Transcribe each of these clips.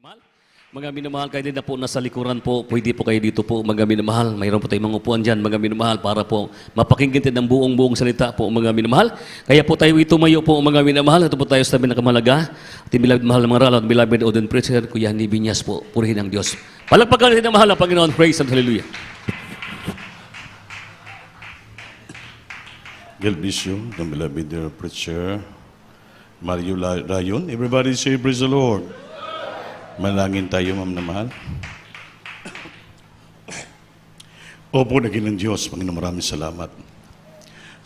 minamahal. Mga minamahal, kayo din na po nasa likuran po, pwede po kayo dito po, mga minamahal. Mayroon po tayong mga upuan dyan, mga minamahal, para po mapakinggan din ang buong salita po, mga minamahal. Kaya po tayo tumayo po, mga minamahal. Ito po tayo sa pinakamalaga. Ating beloved mahal ng mga ralat, beloved Odin Preacher, Kuya Ni Binyas po, purihin ang Diyos. Palagpagan natin ang mahal ng Panginoon. Praise and hallelujah. God bless you, the beloved dear preacher, Mario Rayon. Everybody say, praise the Lord. Manalangin tayo, ma'am na mahal. Opo, nagilang Diyos, Panginoon, maraming salamat.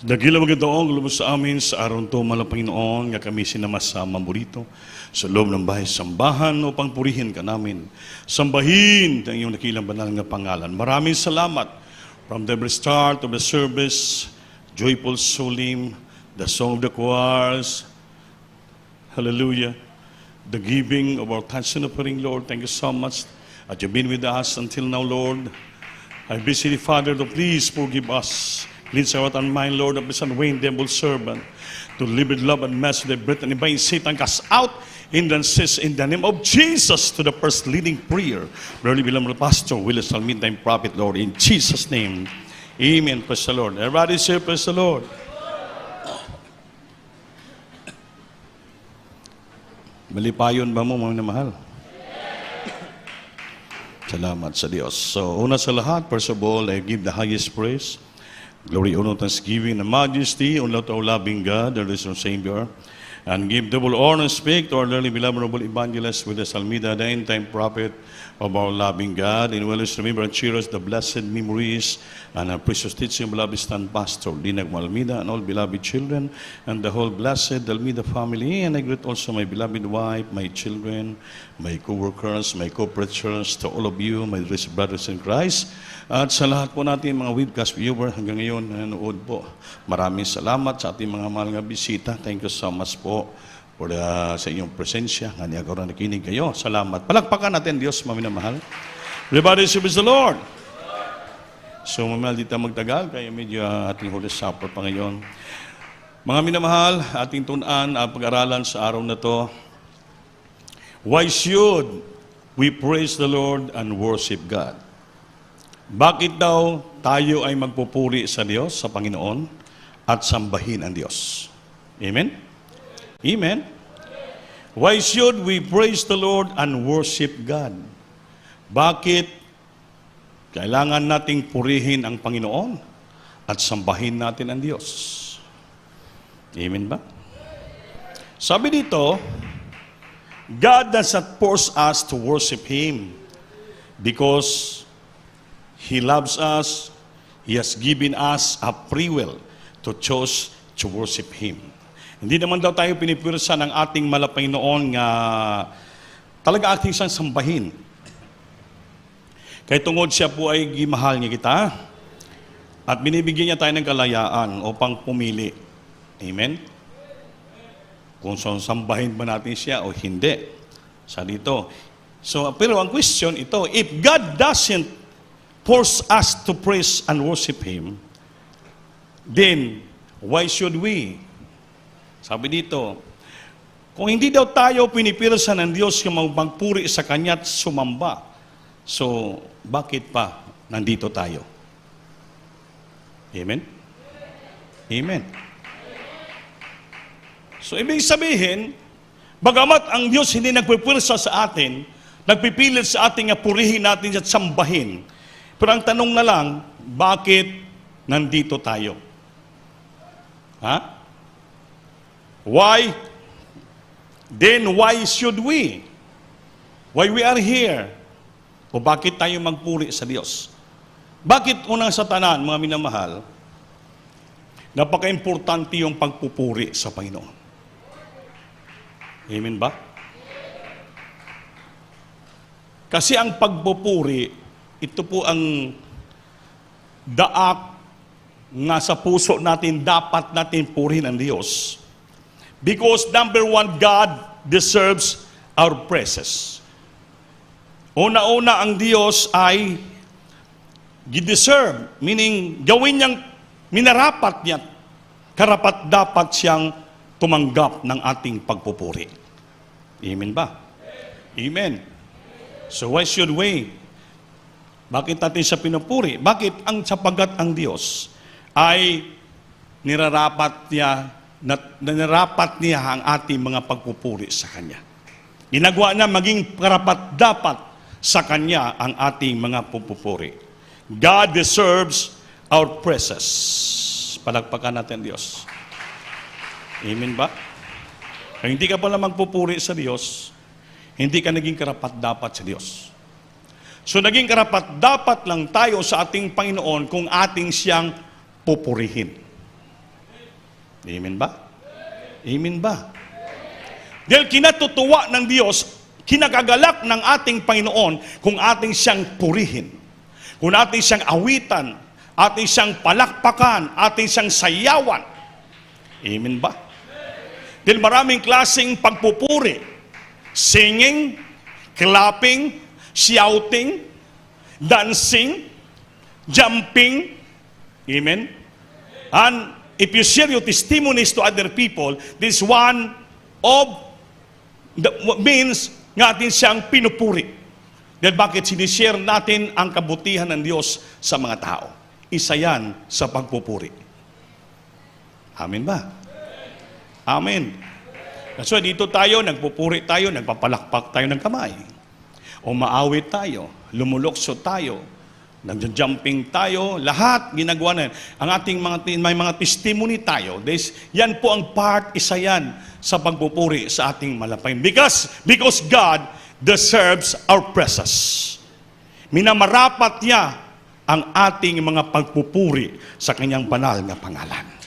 Dakilang magandang lumos sa amin sa araw to, malang Panginoon, nga kami sinama-sama mo rito sa loob ng bahay sambahan upang purihin ka namin. Sambahin ang iyong nakilang banal nga pangalan. Maraming salamat from the very start of the service, joyful solim, the song of the choirs, hallelujah, the giving of our tithes and offering, Lord. Thank you so much that you've been with us until now, Lord. I beseech you, Father, to please forgive us. Cleanse our heart and mind, Lord, of this unvain devil servant, to live with love and mercy, the breath and divine Satan cast out in the name of Jesus, to the first leading prayer. Brother William Pastor, Willis Almeida, prophet, Lord, in Jesus' name. Amen. Praise the Lord. Everybody say, praise the Lord. Malipayon ba mo, mga mahal? Salamat sa Diyos. So, una sa lahat, first of all, I give the highest praise, glory, honor, thanksgiving, and majesty, unto our loving God, our risen Savior, and give double honor and speak to our dearly beloved noble evangelist with the Almeida, the end-time prophet of our loving God, and well as remember and cheer us the blessed memories and our precious teaching, beloved stand pastor, Dinag Almeida, and all beloved children, and the whole blessed Almeida family, and I greet also my beloved wife, my children, my co-workers, my co-preachers, to all of you, my dear brothers in Christ, at sa lahat po natin mga webcast viewer hanggang ngayon nanonood po. Maraming salamat sa ating mga mahal nga bisita. Thank you so much po for sa inyong presensya. Nga niya na nakinig kayo. Salamat. Palakpakan natin Diyos, maminamahal. Everybody praise the Lord. So mamahal dito magtagal, kaya medyo ating Holy Supper pa ngayon. Mga minamahal, ating tunan pag-aralan sa araw na to. Why should we praise the Lord and worship God? Bakit daw tayo ay magpupuri sa Diyos, sa Panginoon, at sambahin ang Diyos? Amen? Amen? Why should we praise the Lord and worship God? Bakit kailangan nating purihin ang Panginoon at sambahin natin ang Diyos? Amen ba? Sabi dito, God does not force us to worship Him because He loves us. He has given us a free will to choose to worship Him. Hindi naman daw tayo pinipirsa ng ating Panginoon nga talaga ating siyang sambahin. Kaya tungod siya po ay gimahal niya kita at binibigyan niya tayo ng kalayaan upang pumili. Amen? Kung sambahin ba natin siya o hindi. Sa dito. So, pero ang question ito, if God doesn't force us to praise and worship Him, then why should we? Sabi dito, kung hindi daw tayo pinipirsa ng Diyos yung magpuri sa Kanya at sumamba, so bakit pa nandito tayo? Amen? Amen. So ibig sabihin, bagamat ang Diyos hindi nagpipirsa sa atin, nagpipilit sa atin nga purihin natin at sambahin, pero ang tanong na lang, bakit nandito tayo? Ha? Why? Then why should we? Why we are here? O bakit tayo magpuri sa Diyos? Bakit unang sa tanan, mga minamahal, napaka-importante yung pagpupuri sa Panginoon? Amen ba? Kasi ang pagpupuri, ito po ang daak nga sa puso natin, dapat natin purihin ang Diyos. Because number one, God deserves our praises. Una-una ang Diyos ay gideserve, meaning gawin niyang minarapat niya, karapat dapat siyang tumanggap ng ating pagpupuri. Amen ba? Amen. So why should we? Bakit natin siya pinupuri? Bakit? Sapagat ang Diyos ay nirarapat niya ang ating mga pagpupuri sa Kanya. Ginagawa na maging karapat-dapat sa Kanya ang ating mga pagpupuri. God deserves our praises. Palagpakan natin Diyos. Amen ba? Kung hindi ka pala magpupuri sa Diyos, hindi ka naging karapat-dapat sa Diyos. So naging karapat-dapat lang tayo sa ating Panginoon kung ating siyang pupurihin. Amen ba? Amen ba? Dahil kinatutuwa ng Diyos, kinagagalak ng ating Panginoon kung ating siyang purihin, kung ating siyang awitan, ating siyang palakpakan, ating siyang sayawan. Amen ba? Dahil maraming klaseng pagpupuri, singing, clapping, shouting, dancing, jumping. Amen? And if you share your testimonies to other people, this one of the means nga atin siyang pinupuri. Dahil bakit sinishare natin ang kabutihan ng Diyos sa mga tao? Isa yan sa pagpupuri. Amen ba? Amen. So dito tayo, nagpupuri tayo, nagpapalakpak tayo ng kamay. O maawit tayo, lumulokso tayo, nagja-jumping tayo, lahat ginagawa na yan. Ang ating may mga testimony tayo. Yan po ang isa yan sa pagpupuri sa ating malapay. Because God deserves our praises. Minamarapat niya ang ating mga pagpupuri sa kanyang banal na pangalan.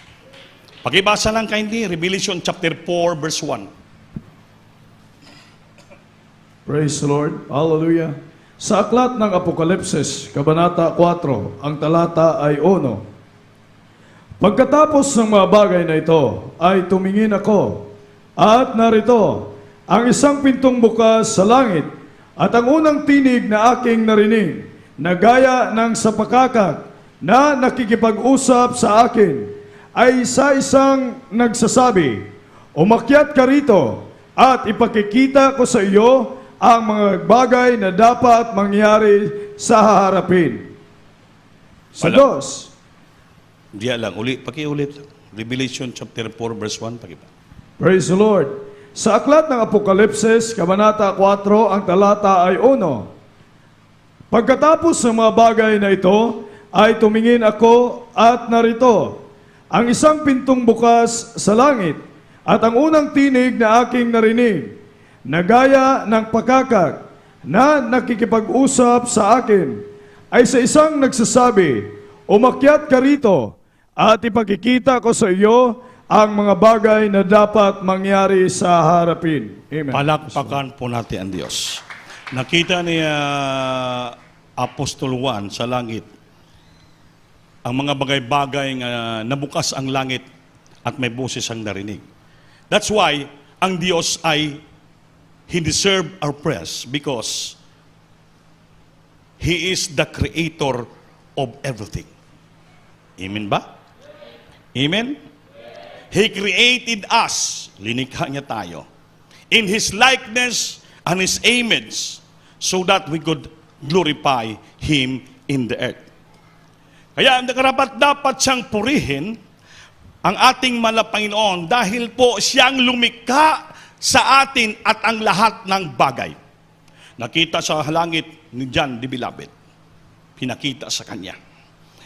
Pakibasa lang kayo, Revelation chapter 4, verse 1. Praise the Lord. Hallelujah. Sa aklat ng Apokalipsis, Kabanata 4, ang talata ay 1. Pagkatapos ng mga bagay na ito, ay tumingin ako, at narito, ang isang pintong bukas sa langit, at ang unang tinig na aking narinig, na gaya ng sapakakak, na nakikipag-usap sa akin, ay isa-isang nagsasabi, umakyat ka rito, at ipakikita ko sa iyo ang mga bagay na dapat mangyari sa haharapin. Sa dos. Diya lang, pakiulit. Revelation chapter 4, verse 1, pakipa. Praise the Lord. Sa aklat ng Apokalipsis, Kabanata 4, ang talata ay 1. Pagkatapos ng mga bagay na ito, ay tumingin ako at narito, ang isang pintong bukas sa langit, at ang unang tinig na aking narinig, na gaya ng pakakak na nakikipag-usap sa akin, ay sa isang nagsasabi, umakyat ka rito at ipakikita ko sa iyo ang mga bagay na dapat mangyari sa harapin. Amen. Palakpakan po natin ang Diyos. Nakita ni Apostol Juan sa langit ang mga bagay-bagay nga nabukas ang langit at may boses ang narinig. That's why ang Diyos He deserves our praise because He is the creator of everything. Amen ba? Amen? He created us, linikha niya tayo, in His likeness and His image so that we could glorify Him in the earth. Kaya dapat siyang purihin ang ating Panginoon dahil po siyang lumikha sa atin at ang lahat ng bagay. Nakita sa langit ni John the Beloved. Pinakita sa kanya.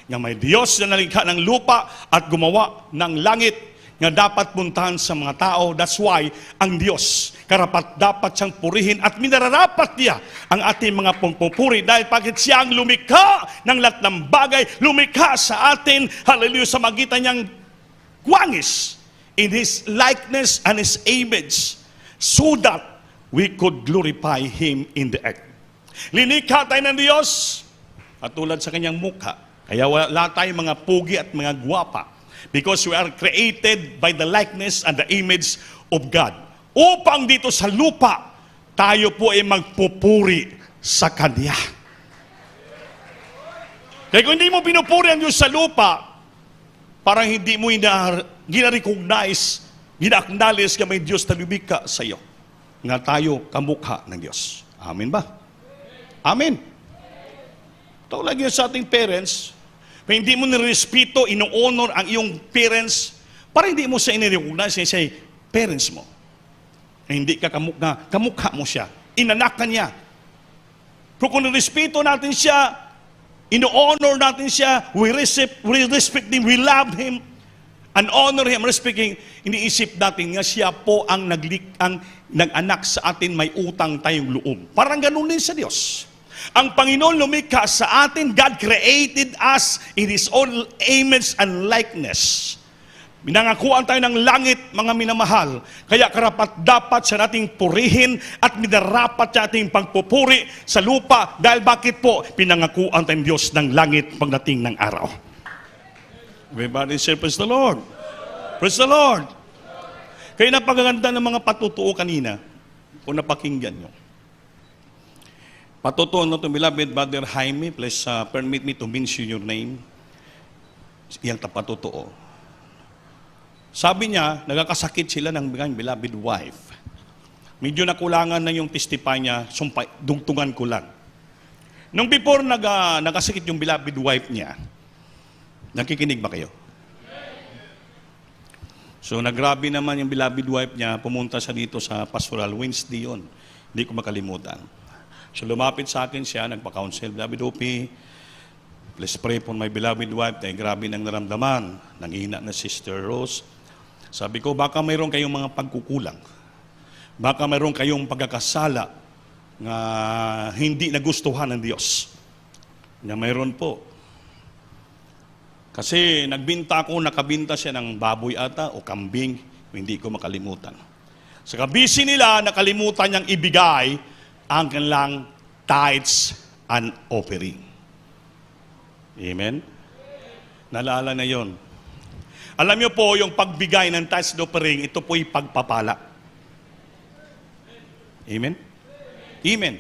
Nga may Diyos na nalikha ng lupa at gumawa ng langit nga dapat puntahan sa mga tao. That's why ang Diyos karapat-dapat siyang purihin at minararapat niya ang ating mga pagpupuri dahil bakit siya ang lumikha ng lahat ng bagay, lumikha sa atin, hallelujah, sa magitan niyang wangis in His likeness and His image, so that we could glorify Him in the earth. Linikha tayo ng Diyos, katulad sa kanyang mukha. Kaya wala tayong mga pugi at mga gwapa. Because we are created by the likeness and the image of God. Upang dito sa lupa, tayo po ay magpupuri sa Kanya. Kaya kung hindi mo pinupuri ang Diyos sa lupa, parang hindi mo gina-recognize, gina-acknowledge ka may Diyos na lumikha sa iyo. Nga tayo kamukha ng Diyos. Amen ba? Amen. Ito lagi sa ating parents, kung hindi mo nirespeto, ino-honor ang iyong parents, para hindi mo siya inirecognize siya parents mo. Hindi ka kamukha mo siya. Inanak ka niya. Pero kung nirespeto natin siya, ino-honor natin siya, we respect him, we love him, and honor him, respecting, iniisip natin nga siya po ang nag-anak sa atin, may utang tayong loob. Parang ganun din sa Diyos. Ang Panginoon lumikha sa atin, God created us in His own image and likeness. Minangakuan tayo ng langit, mga minamahal. Kaya karapat-dapat sa nating purihin at minarapat sa ating pagpupuri sa lupa. Dahil bakit po? Pinangakuan tayong Diyos ng langit pagdating ng araw. Everybody say, praise the Lord. Praise the Lord. Kaya napagaganda ng mga patutuo kanina, kung napakinggan nyo. Patutuo na ito, beloved Brother Jaime, please permit me to mention your name. Iyang patutuo. Sabi niya, nagkakasakit sila ng beloved wife. Medyo nakulangan na yung testify niya, dugtungan ko lang. Nung before nagkasakit yung beloved wife niya, nakikinig ba kayo? So nagrabe naman yung beloved wife niya, pumunta siya dito sa Pastoral Wednesday yun. Hindi ko makalimutan. So lumapit sa akin siya, nagpa-counsel, Beloved Opie, please pray for my beloved wife, dahil grabe nang naramdaman. Nanghina na Sister Rose. Sabi ko, baka mayroon kayong mga pagkukulang. Baka mayroon kayong pagkakasala na hindi nagustuhan ng Diyos. Na mayroon po. Kasi nakabinta siya ng baboy ata o kambing, hindi ko makalimutan. Sa kabisi nila, nakalimutan niyang ibigay ang kanilang tithes and offering. Amen? Naalala na yon. Alam niyo po, yung pagbigay ng tithes and offering, ito po'y pagpapala. Amen? Amen.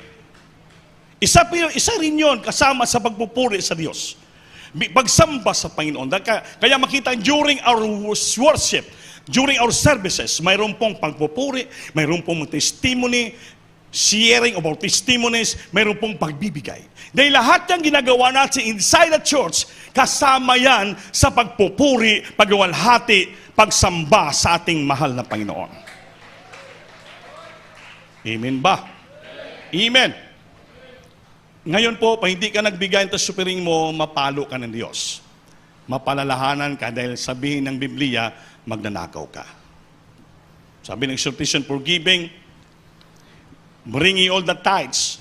Isa rin yun kasama sa pagpupuri sa Diyos. Pagsamba sa Panginoon. Kaya makita during our worship, during our services, mayroon pong pagpupuri, mayroon pong testimony, sharing of our testimonies, mayroon pong pagbibigay. Dahil lahat yung ginagawa natin inside the church, kasama yan sa pagpupuri, pagwalhati, pagsamba sa ating mahal na Panginoon. Amen ba? Amen. Ngayon po, pag hindi ka nagbigay ng tasupiring mo, mapalo ka ng Diyos. Mapalalahanan ka dahil sabihin ng Biblia, magnanakaw ka. Sabi ng exhortation for giving, bringing all the tithes.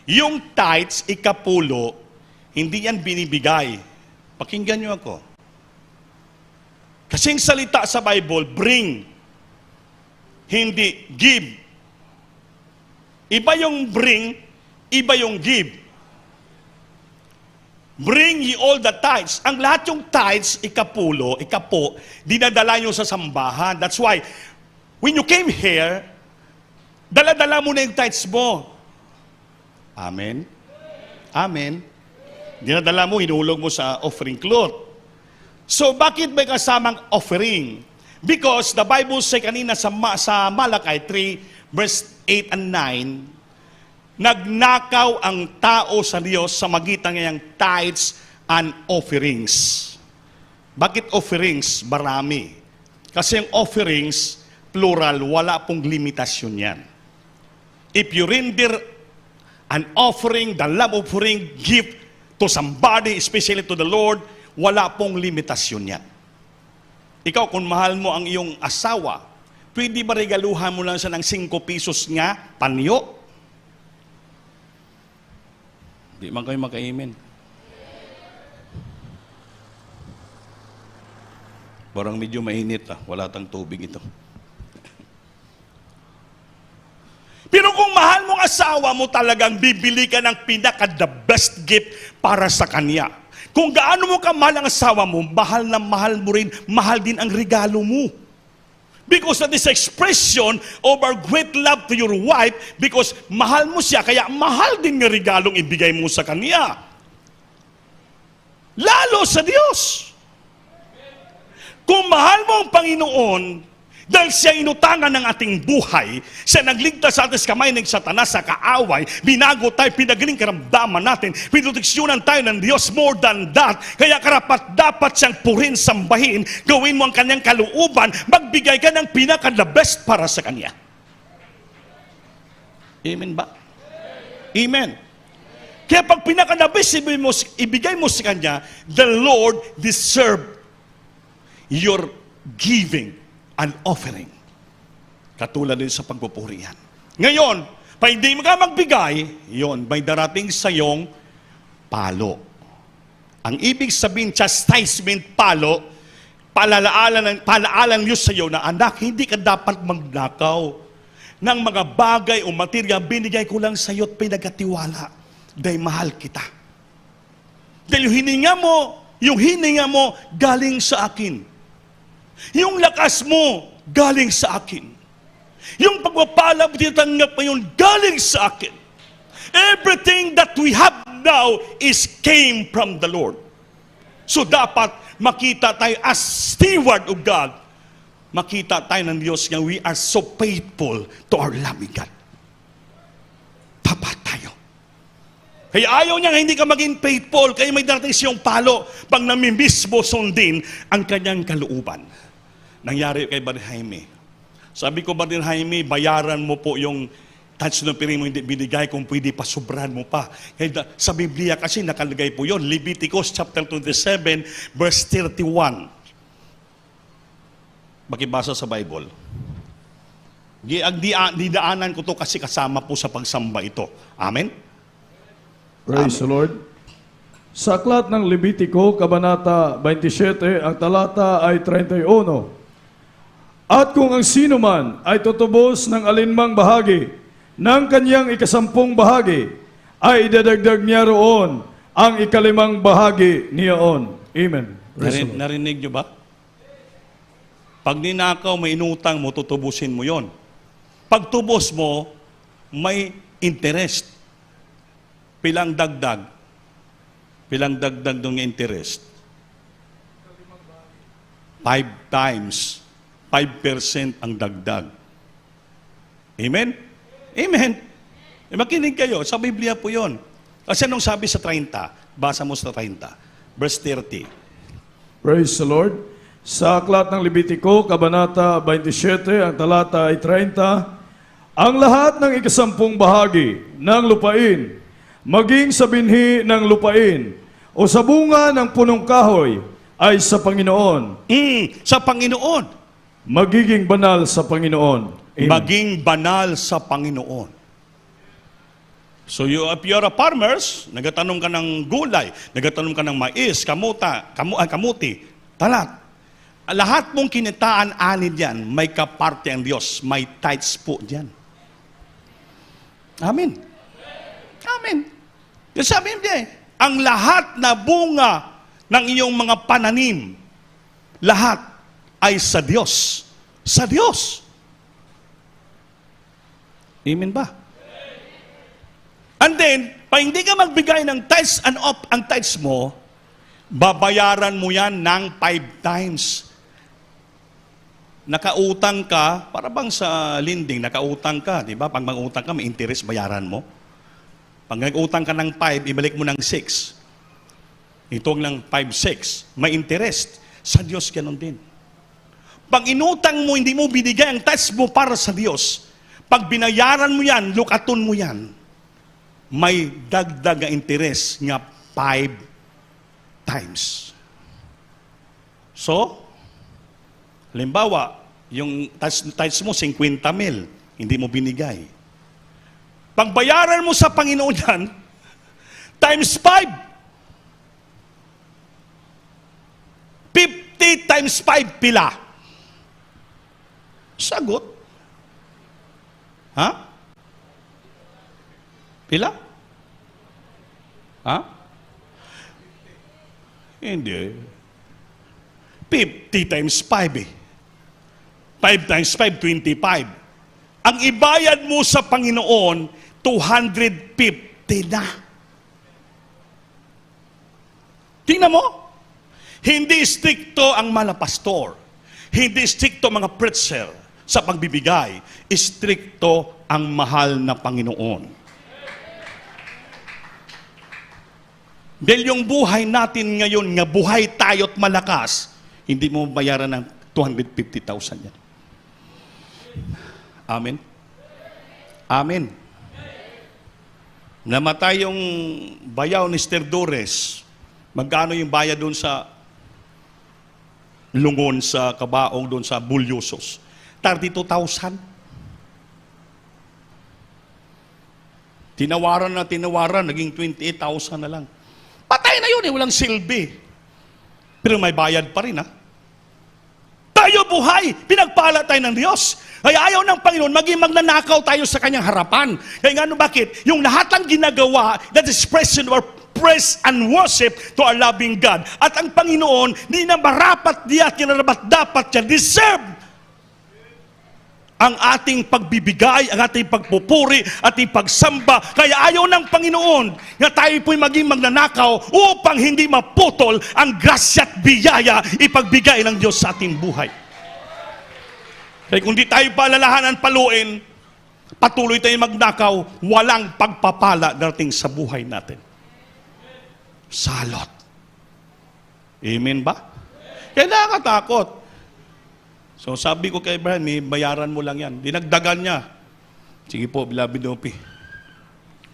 Yung tithes, ikapulo, hindi yan binibigay. Pakinggan nyo ako. Kasing salita sa Bible, bring, hindi give. Iba yung bring, iba yung give. Bring ye all the tithes. Ang lahat yung tithes, ikapo, dinadala nyo sa sambahan. That's why, when you came here, dala-dala mo na yung tithes mo. Amen? Amen? Dinadala mo, hinulog mo sa offering cloth. So, bakit may kasamang offering? Because the Bible say kanina sa Malakay 3, verse 8 and 9, nagnakaw ang tao sa Diyos sa magitan ngayang tithes and offerings. Bakit offerings? Marami. Kasi yung offerings, plural, wala pong limitasyon yan. If you render an offering, the love offering, gift to somebody, especially to the Lord, wala pong limitasyon yan. Ikaw, kung mahal mo ang iyong asawa, pwede ba regaluhan mo lang siya ng 5 pesos nga, panyo? Di man kayo maka-amen. Parang medyo mainit wala tang tubig ito. Pero kung mahal mong asawa mo, talagang bibili ka ng pinaka-the best gift para sa kanya. Kung gaano mo kamahal ang asawa mo, mahal na mahal mo rin, mahal din ang regalo mo. Because that is expression of our great love to your wife, because mahal mo siya, kaya mahal din ng regalong ibigay mo sa kanya. Lalo sa Diyos. Kung mahal mo ang Panginoon, Dahil siya inutangan ng ating buhay, siya nagligtas sa ating kamay ng Satanas sa kaaway, binago tayo, pinagaling karamdaman natin, pinuteksyonan tayo ng Diyos, more than that. Kaya karapat dapat siyang purin, sambahin, gawin mo ang kanyang kalooban, magbigay ka ng pinaka-the best para sa kanya. Amen ba? Amen. Kaya pag pinaka-the best ibigay mo sa kanya, the Lord deserve your giving and offering. Katulad din sa pagpupurihan. Ngayon, pag hindi mo ka magbigay, yon, may darating sa iyong palo. Ang ibig sabihin, chastisement, palo, palaalan Diyos sa iyo na, anak, hindi ka dapat magnakaw ng mga bagay o materya, binigay ko lang sa iyo at pinagkatiwala. Dahil mahal kita. Dahil yung hininga mo galing sa akin. Yung lakas mo, galing sa akin. Yung pagpapala, tinatanggap mo yun, galing sa akin. Everything that we have now came from the Lord. So dapat makita tayo as steward of God, makita tayo ng Diyos nga we are so faithful to our loving God. Tapat tayo. Kaya ayaw niya hindi ka maging faithful, kaya may darating siyang palo pag namimiss mo sundin ang kanyang kalooban. Nangyari kay Brother Jaime. Sabi ko, Brother Jaime, bayaran mo po yung touch ng piring mo hindi binigay, kung pwede pa, sobrahan mo pa. Kaya sa Biblia kasi nakalagay po yon, Leviticus chapter 27, verse 31. Makibasa sa Bible. Didaanan ko to kasi kasama po sa pagsamba ito. Amen? Praise the Lord. Sa aklat ng Levitico, Kabanata 27, ang talata ay 31. At kung ang sino man ay tutubos ng alinmang bahagi ng kanyang ikasampung bahagi, ay idadagdag niya roon ang ikalimang bahagi niyaon. Amen. Praise the Lord. Narinig nyo ba? Pag ninakaw, may inutang mo, tutubusin mo yon. Pag tubos mo, may interest. Pilang dagdag? Pilang dagdag ng interest? 5 times. 5% ang dagdag. Amen? Amen. Makinig kayo. Sa Biblia po yon. Kasi anong sabi sa 30? Basa mo sa 30. Verse 30. Praise the Lord. Sa aklat ng Levitico, Kabanata 27, ang talata ay 30, ang lahat ng ikasampung bahagi ng lupain, maging sa binhi ng lupain, o sa bunga ng punong kahoy, ay sa Panginoon. Sa Panginoon. Magiging banal sa Panginoon. Amen. Maging banal sa Panginoon. So if you're a farmers, nagatanong ka ng gulay, nagatanong ka ng mais, kamuti, talat. Lahat mong kinitaan, anid yan, may kaparte ang Diyos, may tithes po dyan. Amen. Amen. Kasi sabi niya, ang lahat na bunga ng iyong mga pananim, lahat ay sa Diyos. Sa Diyos. Amen ba? And then, pag hindi ka magbigay ng tithes and ang tithes mo, babayaran mo yan ng 5 times. Nakautang ka, para bang sa lending, nakautang ka, di ba? Pag mag-utang ka, may interest, bayaran mo. Pag nag-utang ka ng 5, ibalik mo ng 6. Itong ng 5, 6, may interest. Sa Diyos, ganun din. Pag inutang mo, hindi mo binigay ang tithes mo para sa Diyos, pag binayaran mo yan, lukaton mo yan, may dagdag ang interest nga 5 times. So, halimbawa, yung tithes mo, 50 mil, hindi mo binigay. Pag bayaran mo sa Panginoon yan, times 5. 50 times 5 pila. Sagot. Ha? Pila? Ha? Hindi. 50 times 5 eh. 5 times 5, 25. Ang ibayad mo sa Panginoon, 250 na. Tingnan mo. Hindi stricto ang mga pastor. Hindi stricto mga preacher. sa pagbibigay, istrikto ang mahal na Panginoon. Dahil yung buhay natin ngayon, nga buhay tayo't malakas, hindi mo bayaran ng 250,000 yan. Amen? Amen. Namatay yung bayaw ni Sterdores. Magkano yung bayad doon sa Lungon, sa Kabaong, doon sa Bulyosos? 32,000. Tinawaran, naging 28,000 na lang. Patay na yun walang silbi. Pero may bayad pa rin Tayo buhay, pinagpala tayo ng Diyos. Ay ayaw ng Panginoon, maging magnanakaw tayo sa kanyang harapan. Kaya nga bakit? Yung lahat ng ginagawa, that is present or praise and worship to our loving God. At ang Panginoon, di na marapat diya, kinarapat dapat siya, deserve ang ating pagbibigay, ang ating pagpupuri, ating pagsamba. Kaya ayaw ng Panginoon na tayo po'y maging magnanakaw upang hindi maputol ang grasya at biyaya ipagbigay ng Diyos sa ating buhay. Kaya kung di tayo palalahanan paluin, patuloy tayo magnakaw, walang pagpapala darating sa buhay natin. Salot. Amen ba? Kaya nakakatakot. So sabi ko kay Abraham, bayaran mo lang yan. Dinagdagan niya. Sige po, beloved Opi,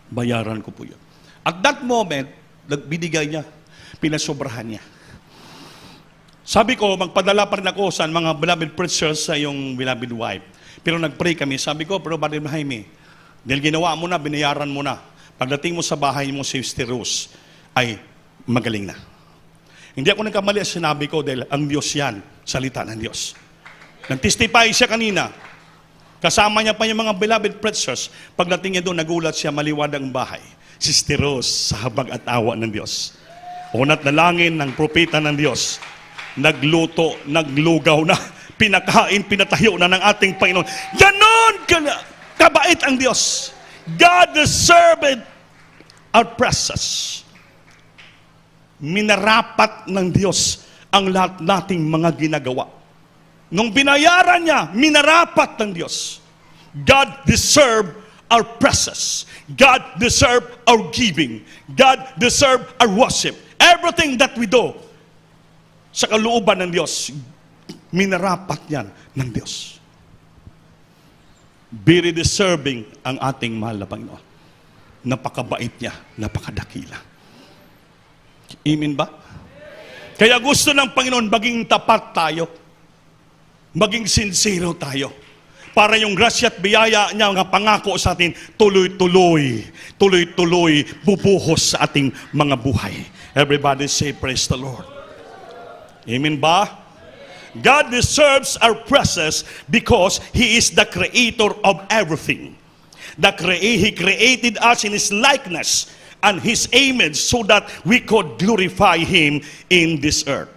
bayaran ko po yan. At that moment, nagbinigay niya, pinasobrahan niya. Sabi ko, magpadala pa rin ako sa mga beloved preachers sa yung beloved wife. Pero nagpray kami, sabi ko, pero Brother Jaime, dahil ginawa mo na, binayaran mo na. Pagdating mo sa bahay mo, si Rose, ay magaling na. Hindi ako nagkamali sa sinabi ko dahil ang Diyos yan, salita ng Diyos. Nag-testify siya kanina. Kasama niya pa yung mga beloved preachers. Pagdating niya doon, nagulat siya, maliwanag ang bahay. Sister Rose, sa habag at awa ng Diyos. Unat nalangin ng propeta ng Diyos. Nagluto, naglugaw na, pinakain, pinatayo na ng ating Panginoon. Ganon kabait ang Diyos. God deserved our praises. Minarapat ng Diyos ang lahat nating mga ginagawa. Nung binayaran niya, minarapat ng Diyos. God deserved our praises. God deserved our giving. God deserved our worship. Everything that we do, sa kalooban ng Diyos, minarapat yan ng Diyos. Very deserving ang ating mahal na Panginoon. Napakabait niya, napakadakila. Amen ba? Kaya gusto ng Panginoon maging tapat tayo. Maging sincero tayo. Para yung grasya at biyaya niya nga pangako sa atin, tuloy-tuloy, bubuhos sa ating mga buhay. Everybody say, praise the Lord. Amen ba? God deserves our praises because He is the creator of everything. He created us in His likeness and His image so that we could glorify Him in this earth.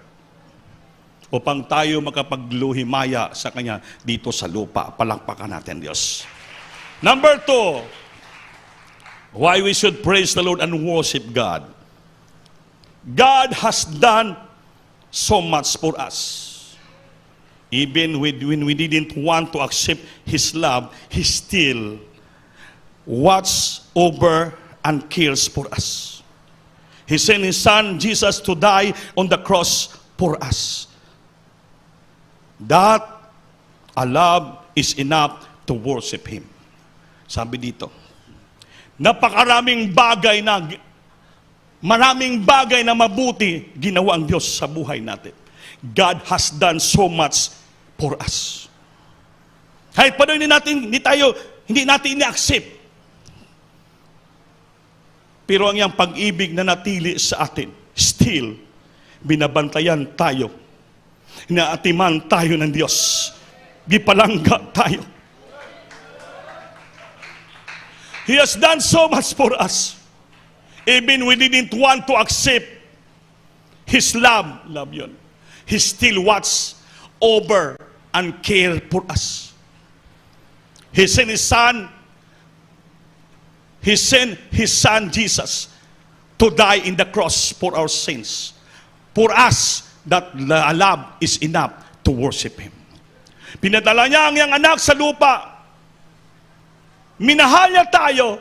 Upang tayo makapagluhimaya sa Kanya dito sa lupa. Palakpakan natin, Diyos. Number 2, why we should praise the Lord and worship God. God has done so much for us. Even when we didn't want to accept His love, He still watches over and cares for us. He sent His Son, Jesus, to die on the cross for us. That a love is enough to worship Him. Sabi dito, maraming bagay na mabuti ginawa ang Diyos sa buhay natin. God has done so much for us. Kahit pa doon hindi natin ini-accept. Pero ang iyang pag-ibig na natili sa atin, still, binabantayan tayo. Inaatiman tayo ng Diyos. Gipalangga tayo. He has done so much for us. Even we didn't want to accept His love yun. He still watches over and care for us. He sent His Son Jesus to die in the cross for our sins. For us, that love is enough to worship Him. Pinadala niya ang iyang anak sa lupa. Minahal niya tayo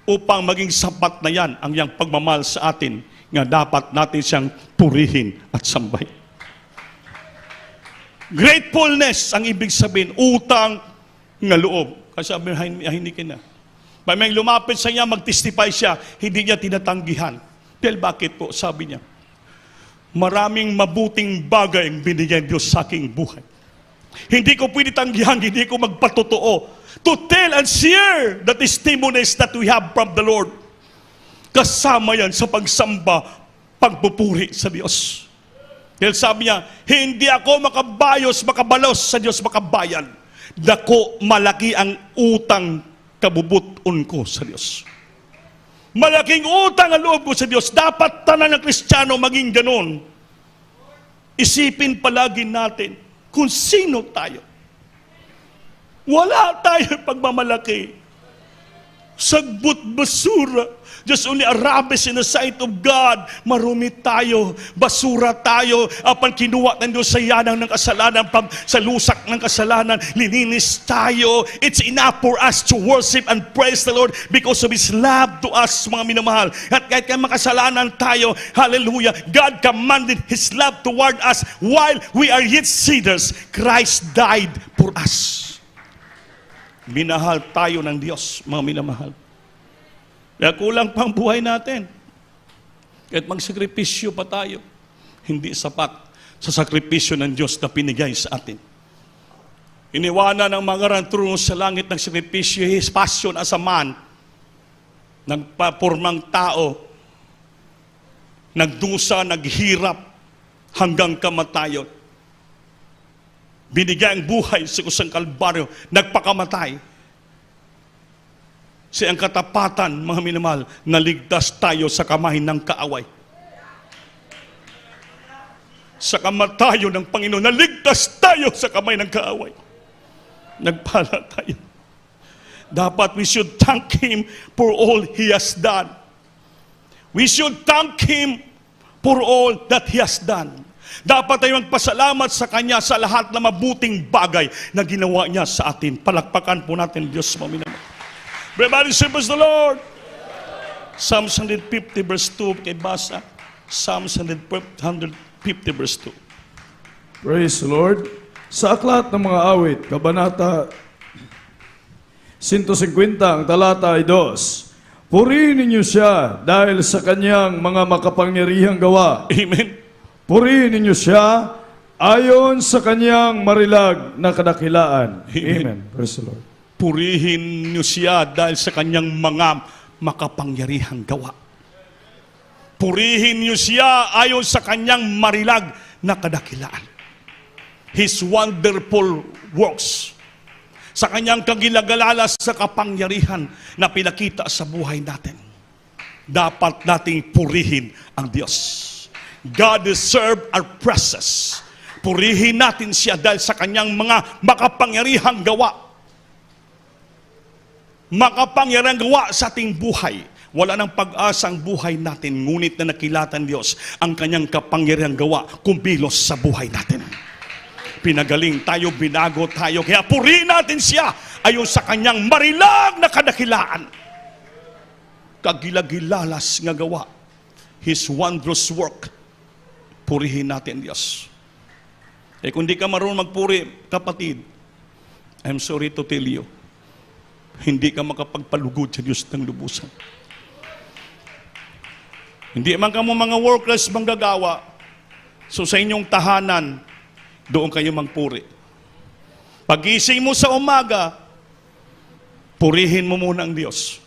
upang maging sapat na yan ang iyang pagmamahal sa atin nga dapat natin siyang purihin at sambahin. Gratefulness ang ibig sabihin, utang nga loob. Kasi sabi, hinikin na. May lumapit sa niya, mag-testify siya, hindi niya tinatanggihan. Dahil bakit po? Sabi niya, maraming mabuting bagay ang binigyan Diyos sa aking buhay. Hindi ko pwede tanggihan, hindi ko magpatotoo. To tell and share the testimonies that we have from the Lord. Kasama yan sa pagsamba, pagpupuri sa Diyos. Dahil sabi niya, hindi ako makabalos sa Diyos makabayan. Dako malaki ang utang kabubuton ko sa Diyos. Malaking utang ang loob ko sa Diyos. Dapat tanan ng Kristiyano maging ganon. Isipin palagi natin kung sino tayo. Wala tayong pagmamalaki. Sagbot basura. Just only a rubbish in the sight of God. Marumi tayo, basura tayo, apan kinuha ng Diyos sa yanang ng kasalanan, pag sa lusak ng kasalanan, lininis tayo. It's enough for us to worship and praise the Lord because of His love to us, mga minamahal. At kahit kaya makasalanan tayo, hallelujah, God commanded His love toward us while we are yet sinners. Christ died for us. Minahal tayo ng Diyos, mga minamahal. Kaya kulang pang buhay natin. Kahit magsakripisyo pa tayo, hindi sapat sa sakripisyo ng Diyos na pinigay sa atin. Iniwanan ng mga rantrungo sa langit ng sakripisyo, His passion as a man, nagpapormang tao, nagdusa, naghirap, hanggang kamatayon. Binigay ang buhay sa kusang kalbaryo, nagpakamatay. Ang katapatan, mga minamahal, naligtas tayo sa kamay ng kaaway. Sa kamatayo ng Panginoon, naligtas tayo sa kamay ng kaaway. Nagpala tayo. Dapat we should thank Him for all He has done. We should thank Him for all that He has done. Dapat tayo magpasalamat sa Kanya sa lahat na mabuting bagay na ginawa Niya sa atin. Palakpakan po natin, Diyos, mga minamahal. Everybody say, praise the Lord. Psalms 150 verse 2, kay basa. Psalms 150 verse 2. Praise the Lord. Sa aklat ng mga awit, kabanata 150, ang talata ay 2. Purihin ninyo siya dahil sa kanyang mga makapangyarihang gawa. Amen. Purihin ninyo siya ayon sa kanyang marilag na kadakilaan. Amen. Praise the Lord. Purihin niyo siya dahil sa kanyang mga makapangyarihang gawa. Purihin niyo siya ayon sa kanyang marilag na kadakilaan. His wonderful works. Sa kanyang kagilagalalas sa kapangyarihan na pinakita sa buhay natin. Dapat nating purihin ang Diyos. God deserves our praises. Purihin natin siya dahil sa kanyang mga makapangyarihang gawa. Makapangyarihang gawa sa ating buhay. Wala nang pag-asa ang buhay natin, ngunit na nakilatan Diyos ang kanyang kapangyarihang gawa kumilos sa buhay natin. Pinagaling tayo, binago tayo, kaya purihin natin siya ayon sa kanyang marilag na kadakilaan. Kagilagilalas nga gawa. His wondrous work. Purihin natin Diyos. Kung di ka marunong magpuri, kapatid, I'm sorry to tell you, hindi ka makapagpalugod sa Diyos ng lubusan. Hindi man ka mo mga workers manggagawa, so sa inyong tahanan, doon kayo magpuri. Pagising mo sa umaga, purihin mo muna ang Diyos.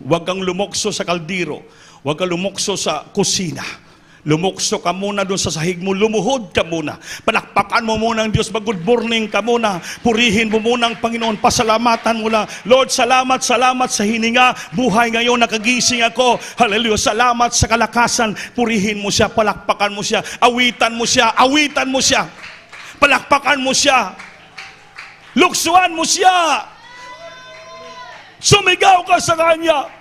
Huwag kang lumokso sa kaldero, huwag kang lumokso sa kusina. Lumukso ka muna doon sa sahig mo, lumuhod ka muna. Palakpakan mo muna ang Diyos, mag-good morning ka muna. Purihin mo muna ang Panginoon, pasalamatan mo lang. Lord, salamat sa hininga. Buhay ngayon, nakagising ako. Hallelujah, salamat sa kalakasan. Purihin mo siya, palakpakan mo siya. Awitan mo siya, awitan mo siya. Palakpakan mo siya. Luksuan mo siya. Sumigaw ka sa Kanya.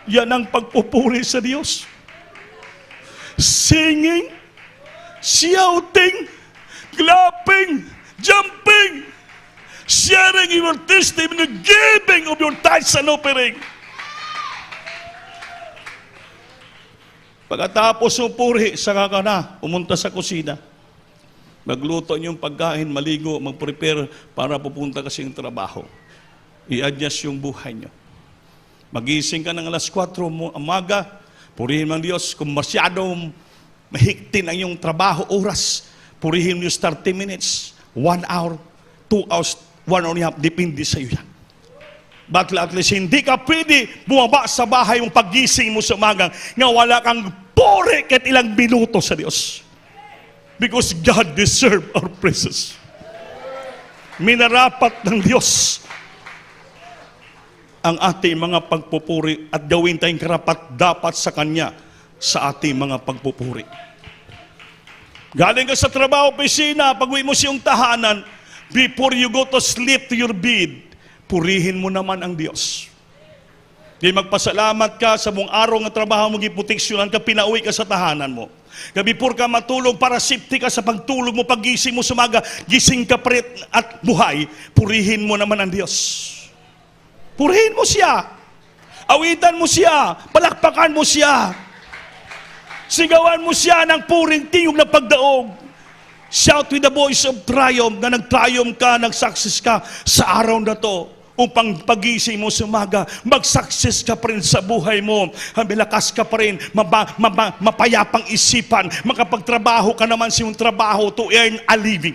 Yan ang pagpupuri sa Diyos. Singing, shouting clapping, jumping, sharing your testimony, giving of your tithes and offering. Pagkatapos ng puri, saka ka na pumunta sa kusina. Magluto niyong pagkain, maligo, mag-prepare para pupunta kasi yung trabaho. I-adjust yung buhay niyo. Magising ka ng alas 4 umaga, purihin ng Diyos. Kung masyadong mahigtin ang iyong trabaho, oras, purihin mo yung 30 minutes, 1 hour, 2 hours, 1 hour and a half, depende sa iyo yan. But at least hindi ka pwede bumaba sa bahay yung pagising mo sa umaga nga wala kang puri kahit ilang minuto sa Diyos. Because God deserves our praises. Minarapat ng Diyos ang ating mga pagpupuri at gawin tayong karapat dapat sa Kanya sa ating mga pagpupuri. Galing ka sa trabaho, opisina, pag-uwi mo siyang tahanan, before you go to sleep to your bed, purihin mo naman ang Diyos. Di magpasalamat ka sa buong araw ng trabaho mo, giproteksyonan ka, pinauwi ka sa tahanan mo. Before ka matulog, para safety ka sa pagtulog mo, pagising mo sa umaga, gising ka pa rin at buhay, purihin mo naman ang Diyos. Purihin mo siya. Awitan mo siya. Palakpakan mo siya. Sigawan mo siya ng puring tingog na pagdaog. Shout with the voice of triumph na nag-triumph ka, nag-success ka sa araw na to. Upang pagising mo sa umaga, mag-success ka pa rin sa buhay mo. Malakas ka pa rin, mapayapang isipan. Makapagtrabaho ka naman sa iyong trabaho to earn a living.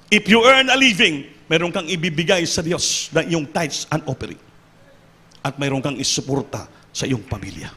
If you earn a living, meron kang ibibigay sa Diyos na iyong tithes and offering. At meron kang isuporta sa iyong pamilya.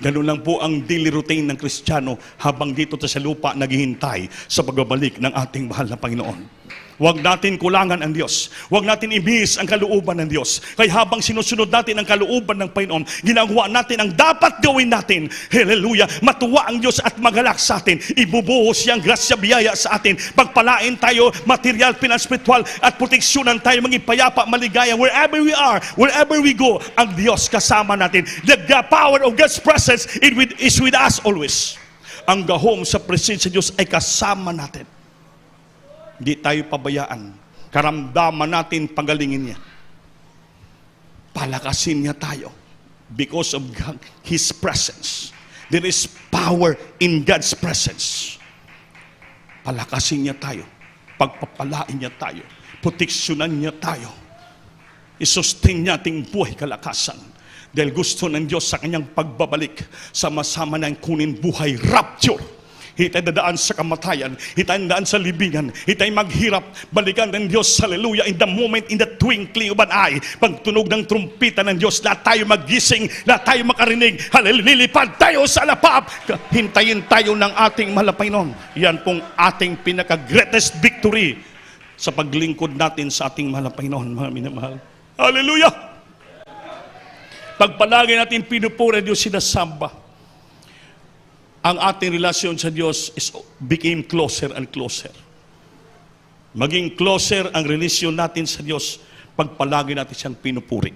Ganun lang po ang daily routine ng Kristiyano habang dito sa lupa naghihintay sa pagbabalik ng ating mahal na Panginoon. Huwag natin kulangan ang Diyos. Huwag natin ibihis ang kalooban ng Diyos. Kaya habang sinusunod natin ang kalooban ng Panginoon, ginagawa natin ang dapat gawin natin. Hallelujah! Matuwa ang Diyos at magalak sa atin. Ibubuhos siyang grasya biyaya sa atin. Pagpalain tayo, material, pinanspiritual, at proteksyonan tayo, maging payapa, maligaya. Wherever we are, wherever we go, ang Diyos kasama natin. The power of God's presence is with us always. Ang gahom sa presensya ng Diyos ay kasama natin. Hindi tayo pabayaan. Karamdaman natin, pagalingin niya. Palakasin niya tayo. Because of God, His presence. There is power in God's presence. Palakasin niya tayo. Pagpapalain niya tayo. Proteksyonan niya tayo. I-sustain niya ating buhay kalakasan. Dahil gusto ng Diyos sa kanyang pagbabalik, sama-sama na kunin buhay rapture. Hitay dadaan sa kamatayan, hitay dadaan sa libingan, hitay maghirap, balikan ng Diyos, hallelujah, in the moment, in the twinkling of an eye, pagtunog ng trumpita ng Diyos, lahat tayo magising, lahat tayo makarinig, hallelujah, lilipad tayo sa lapap, hintayin tayo ng ating mahal na Panginoon. Yan pong ating pinaka-greatest victory sa paglingkod natin sa ating mahal na Panginoon, mga minamahal. Hallelujah! Pagpalagi natin pinupuri Diyos, sinasamba. Ang ating relasyon sa Diyos became closer and closer. Maging closer ang relasyon natin sa Diyos pag palagi natin siyang pinupuri.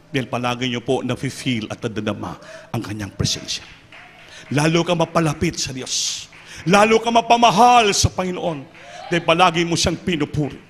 Dahil palagi niyo po na-feel at nadadama ang kanyang presensya. Lalo ka mapalapit sa Diyos. Lalo ka mapamahal sa Panginoon. Dahil palagi mo siyang pinupuri.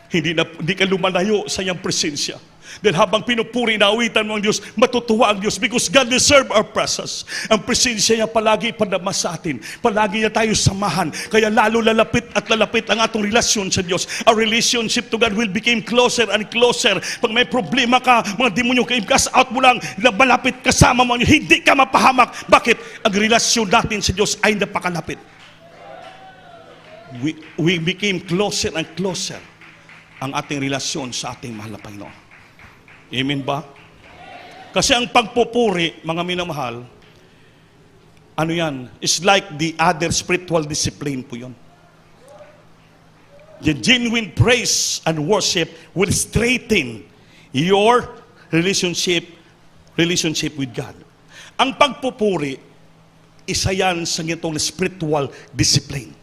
Hindi ka lumalayo sa iyang presensya. Dahil habang pinupuri, naawitan mo ang Diyos, matutuwa ang Diyos because God deserves our presence. Ang presensya niya palagi padama sa atin. Palagi niya tayo samahan. Kaya lalo lalapit at lalapit ang atong relasyon sa Diyos. Our relationship to God will become closer and closer. Pag may problema ka, mga demonyo, cast out mo lang, malapit kasama mo, hindi ka mapahamak. Bakit? Ang relasyon natin sa Diyos ay napakalapit. We became closer and closer ang ating relasyon sa ating mahal na Panginoon. Amen ba? Kasi ang pagpupuri, mga minamahal, ano yan? It's like the other spiritual discipline po yun. The genuine praise and worship will straighten your relationship with God. Ang pagpupuri, isa yan sa itong spiritual discipline.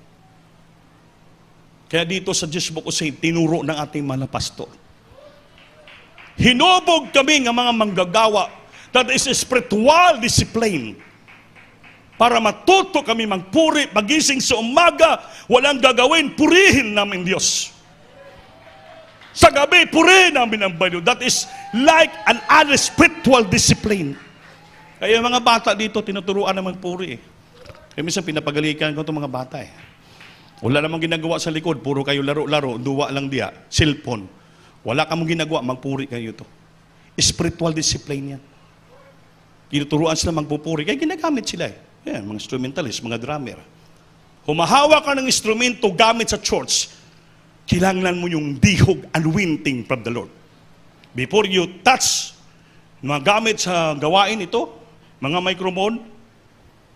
Kaya dito sa Jesus Book of Saints, tinuro ng ating mga pastor. Hinubog kami ng mga manggagawa. That is a spiritual discipline. para matuto kami magpuri, pagising sa umaga, walang gagawin, purihin namin Diyos. Sa gabi, purihin namin ang Banyo. That is like an other spiritual discipline. Kaya yung mga bata dito, tinuturuan na magpuri eh. Kaya minsan pinapagalikan ko itong mga bata eh. Wala namang ginagawa sa likod, puro kayo laro-laro, duwa lang diya, cellphone. Wala kamong ginagawa, magpuri kayo to. Spiritual discipline yan. Tinuturuan sila magpupuri, kaya ginagamit sila eh. Yan, mga instrumentalist, mga drummer. Humahawa ka ng instrumento gamit sa church, kailangan mo yung dihog, anointing from the Lord. Before you touch, mga gamit sa gawain ito, mga microphone,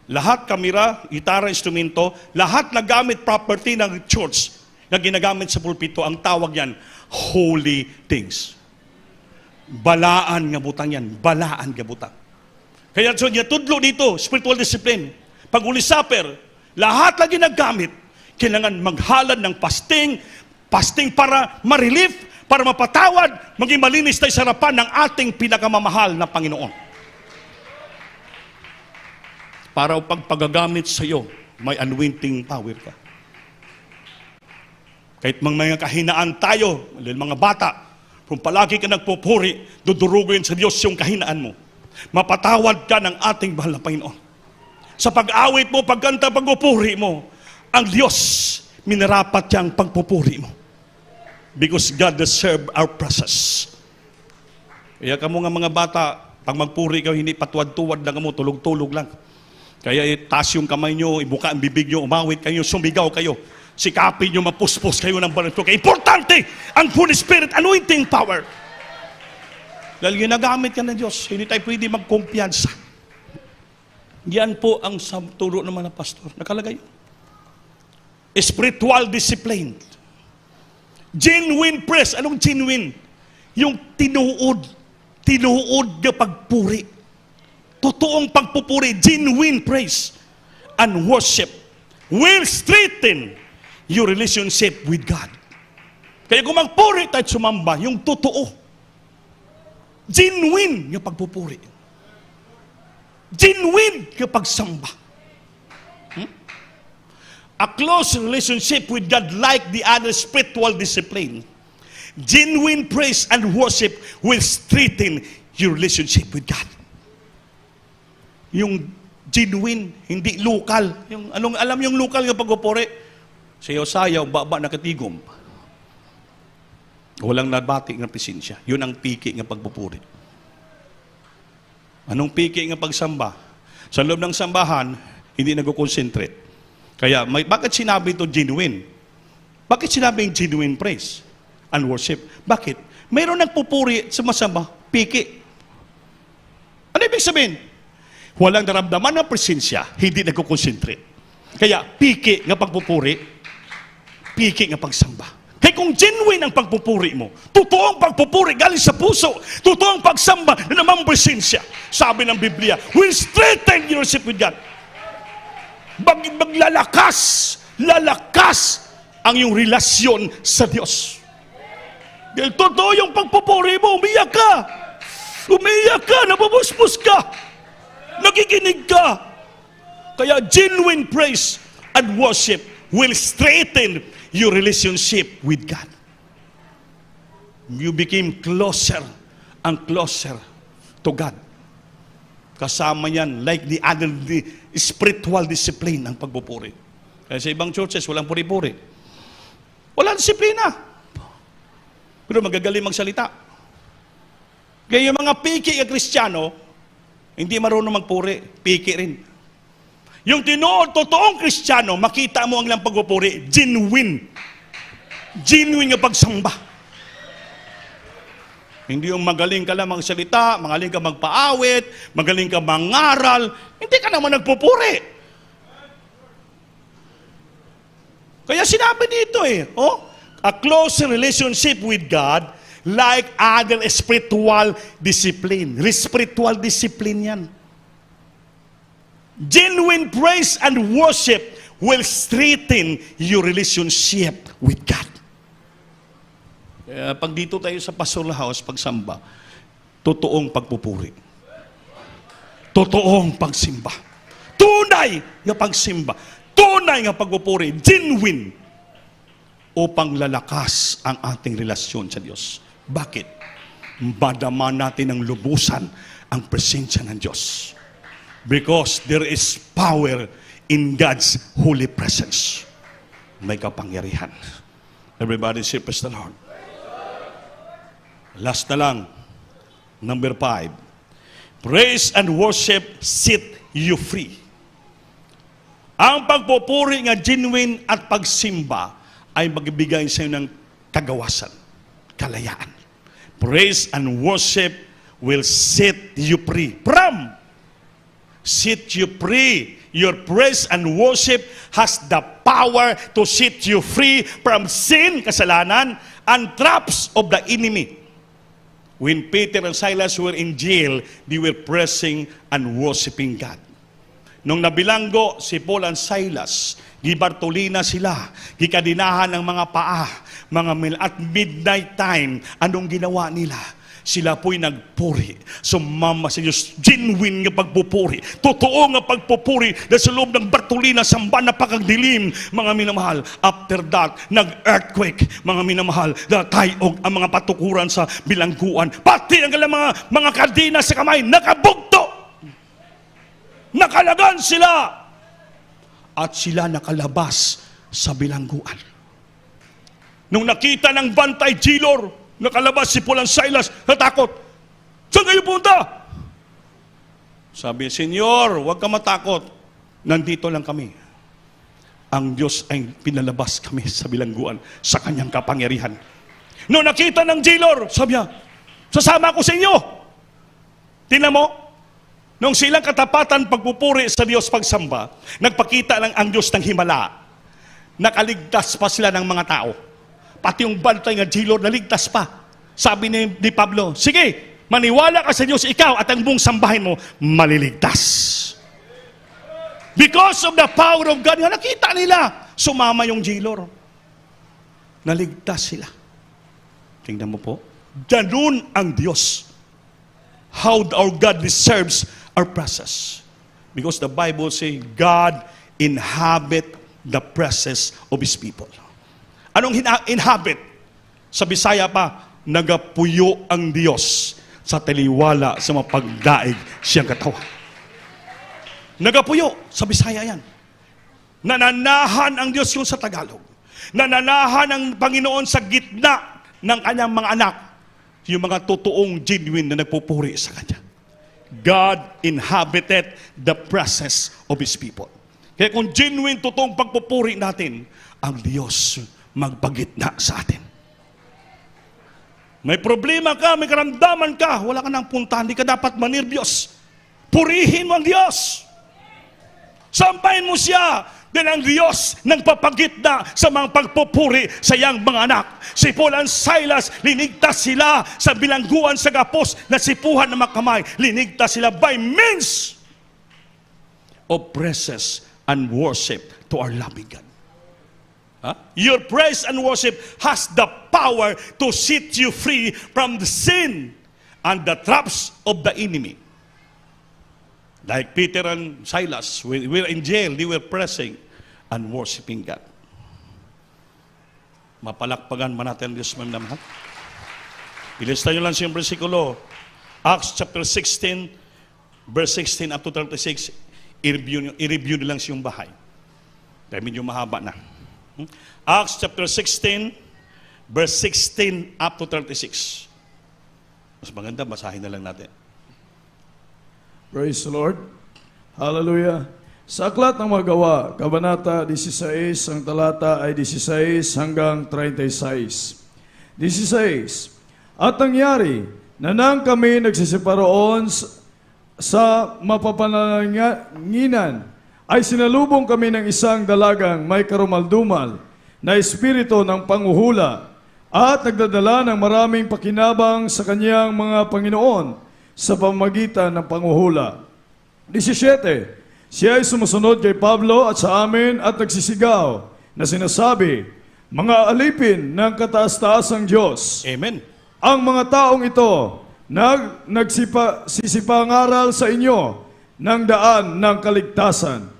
lahat kamera, gitara, instrumento, lahat na gamit property ng church na ginagamit sa pulpito, ang tawag yan, holy things. Balaan nga butang yan, balaan nga butang. Kaya so, tudlo dito, spiritual discipline. Pag Holy Supper, lahat na ginagamit, kailangan maghalad ng fasting para ma-relief, para mapatawad, maging malinis tayo sa harapan ng ating pinakamamahal na Panginoon. Para pag pagagamit sa iyo, may anointing power ka. Kahit mga kahinaan tayo, mga bata, kung palagi ka nagpupuri, dudurugin sa Diyos yung kahinaan mo. Mapatawad ka ng ating mahal na Panginoon. Sa pag-awit mo, pagkanta, pagpupuri mo, ang Diyos, minarapat niyang pagpupuri mo. Because God deserves our process. Kaya kamo nga mga bata, pag magpuri kayo, hindi patuwad-tuwad lang mo, tulog-tulog lang. Kaya itaas yung kamay nyo, ibuka ang bibig nyo, umawit kayo, sumigaw kayo. Sikapin nyo, mapuspos kayo ng banal. Kaya importante, ang Holy Spirit, anointing power. Dahil ginagamit ka ng Diyos, hindi tayo pwede magkumpiyansa. Yan po ang turo ng mga pastor. Nakalagay. Spiritual discipline. Genuine praise. Anong genuine? Yung tinuod na pagpuri. Totoong pagpupuri, genuine praise and worship will strengthen your relationship with God. Kaya kung magpuri tayo sumamba, yung totoo, genuine yung pagpupuri. Genuine yung pagsamba. A close relationship with God like the other spiritual discipline. Genuine praise and worship will strengthen your relationship with God. Yung genuine, hindi local. Yung, alam yung local yung pagpupuri? Sayaw-sayaw, baba nakatigom. Walang nabati ng presensya. Yun ang piki ng pagpupuri. Anong piki ng pagsamba? Sa loob ng sambahan, hindi nag-concentrate. Kaya, bakit sinabi ito genuine? Bakit sinabi yung genuine praise and worship? Bakit? Mayroon nagpupuri sa masamba, piki. Ano ibig sabihin? Walang naramdaman ng presensya, hindi nag-concentrate. Kaya, piki ng pagpupuri, piki ng pagsamba. Kaya kung genuine ang pagpupuri mo, totoong pagpupuri galing sa puso, totoong pagsamba na namang presensya, sabi ng Biblia, will strengthen your relationship with God. Maglalakas ang iyong relasyon sa Diyos. Dahil totoo yung pagpupuri mo, umiyak ka, nabubuspos ka, nakikinig ka. Kaya genuine praise and worship will strengthen your relationship with God. You became closer and closer to God. Kasama yan, like the other spiritual discipline ng pagpupuri. Kaya sa ibang churches, walang puri-puri. Walang disiplina. Pero magagaling magsalita. Kaya yung mga piki na Kristiyano, hindi marunong magpuri, piki rin. Yung totoong Kristiyano, makita mo ang lang pagpupuri, genuine. Genuine nga pagsamba. Hindi yung magaling ka lang magsalita, magaling ka magpaawit, magaling ka mangaral, hindi ka naman nagpupuri. Kaya sinabi dito a close relationship with God like other spiritual discipline. Spiritual discipline yan. Genuine praise and worship will strengthen your relationship with God. Kaya pag dito tayo sa pastoral house, pagsamba, totoong pagpupuri. Totoong pagsimba. tunay nga pagsimba, tunay nga pagpupuri, genuine, upang lalakas ang ating relasyon sa Diyos. Bakit? Madama natin ng lubusan ang presensya ng Diyos. Because there is power in God's holy presence. May kapangyarihan. Everybody say, praise the Lord. Last na lang, number 5. Praise and worship set you free. Ang pagpupuri nga genuine at pagsimba ay magbibigay sa iyo ng kagawasan, kalayaan. Praise and worship will set you free. Set you free. Your praise and worship has the power to set you free from sin, kasalanan, and traps of the enemy. When Peter and Silas were in jail, they were praising and worshiping God. Nung nabilanggo si Paul and Silas, gibartolina sila, gikadinahan ng mga paa, at midnight time, anong ginawa nila? Sila po'y nagpuri. Sumama sa Diyos, genuine nga pagpupuri, totoo nga pagpupuri, na sa loob ng bartolina, samba na pakagdilim, mga minamahal. After that, nag-earthquake, mga minamahal, natayog ang mga patukuran sa bilangguan, pati ang mga kardina sa kamay, nakabugto. Nakalagan sila at sila nakalabas sa bilangguan. Nung nakita ng bantay jilor, nakalabas si Paul and Silas, natakot. Saan kayo punta? Sabi, Senyor, huwag ka matakot. Nandito lang kami. Ang Diyos ay pinalabas kami sa bilangguan sa kanyang kapangyarihan. Nung nakita ng jilor, sabi niya, sasama ko sa inyo. Tingnan mo, nung silang katapatan pagpupuri sa Diyos pagsamba, nagpakita lang ang Diyos ng himala. Nakaligtas pa sila ng mga tao. Pati yung bantay nga jilor, naligtas pa. Sabi ni Pablo, sige, maniwala ka sa Diyos, ikaw at ang buong sambahin mo, maliligtas. Because of the power of God, nakita nila, sumama yung jilor. Naligtas sila. Tingnan mo po, ganun ang Diyos. How our God deserves our presence. Because the Bible says, God inhabit the presence of His people. Anong inhabit? Sa Bisaya pa, nagapuyo ang Diyos sa taliwala sa mapagdaig siyang katawan. Nagapuyo, sa Bisaya yan. Nananahan ang Diyos yung sa Tagalog. Nananahan ang Panginoon sa gitna ng kanyang mga anak. Yung mga totoong genuine na nagpupuri sa Kanya. God inhabited the presence of His people. Kaya kung genuine, totoong pagpupuri natin, ang Diyos magpagitna sa atin. May problema ka, may karamdaman ka, wala ka nang puntahan, hindi ka dapat manirbyos. Purihin mo ang Diyos. Sampahin mo siya. Dahil ang Diyos nagpapagitna sa mga pagpupuri sa iyang mga anak. Si Paul and Silas, linigtas sila sa bilangguan sa gapos na sipuhan ng makamay. Linigtas sila by means of praises and worship to our loving God. Your praise and worship has the power to set you free from the sin and the traps of the enemy. Like Peter and Silas, we were in jail, they were pressing and worshiping God. Mapalakpagan man natin ang Diyos, mga mahal. Ilista nyo lang siyang versikulo. Acts chapter 16, verse 16 up to 36. I-review nyo lang siyang bahay. Dahil medyo mahaba na. Acts chapter 16, verse 16 up to 36. Mas maganda, basahin na lang natin. Praise the Lord. Hallelujah. Sa Aklat ng Mga Gawa, Kabanata 16, ang talata ay 16 hanggang 36. 16. At nangyari na nang kami nagsisiparoon sa mapapanalangin, ay sinalubong kami ng isang dalagang may karumaldumal na espiritu ng panghuhula at nagdadala ng maraming pakinabang sa kanyang mga Panginoon sa pamamagitan ng panghuhula. 17. Siya ay sumusunod kay Pablo at sa amin at nagsisigaw na sinasabi, mga alipin ng kataas-taasang Diyos. Amen. Ang mga taong ito nagsisipangaral sa inyo ng daan ng kaligtasan.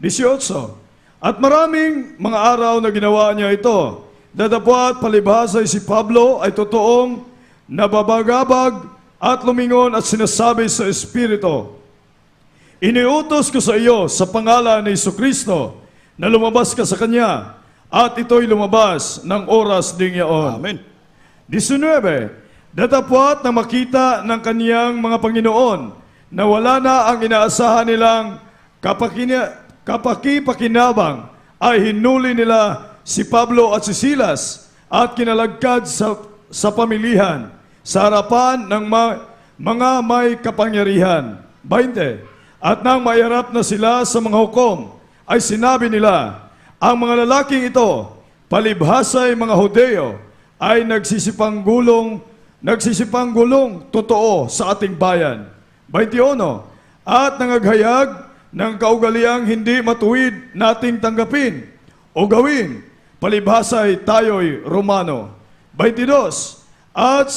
18. At maraming mga araw na ginawa niya ito. Datapwat palibhas ay si Pablo ay totoong nababagabag at lumingon at sinasabi sa Espiritu, iniutos ko sa iyo sa pangalan ni Jesucristo na lumabas ka sa Kanya at ito'y lumabas ng oras ding yaon. Amen. 19. Datapwat na makita ng kaniyang mga Panginoon na wala na ang inaasahan nilang kapakipakinabang ay hinuli nila si Pablo at si Silas at kinalagkad sa pamilihan sa harapan ng mga may kapangyarihan. 20. At nang mayarap na sila sa mga hukom, ay sinabi nila, ang mga lalaking ito, palibhasay mga Hudeo, ay nagsisipanggulong totoo sa ating bayan. 21. At nangaghayag ng kaugaliang hindi matuwid nating tanggapin o gawin, palibhasay tayo'y Romano. 22. At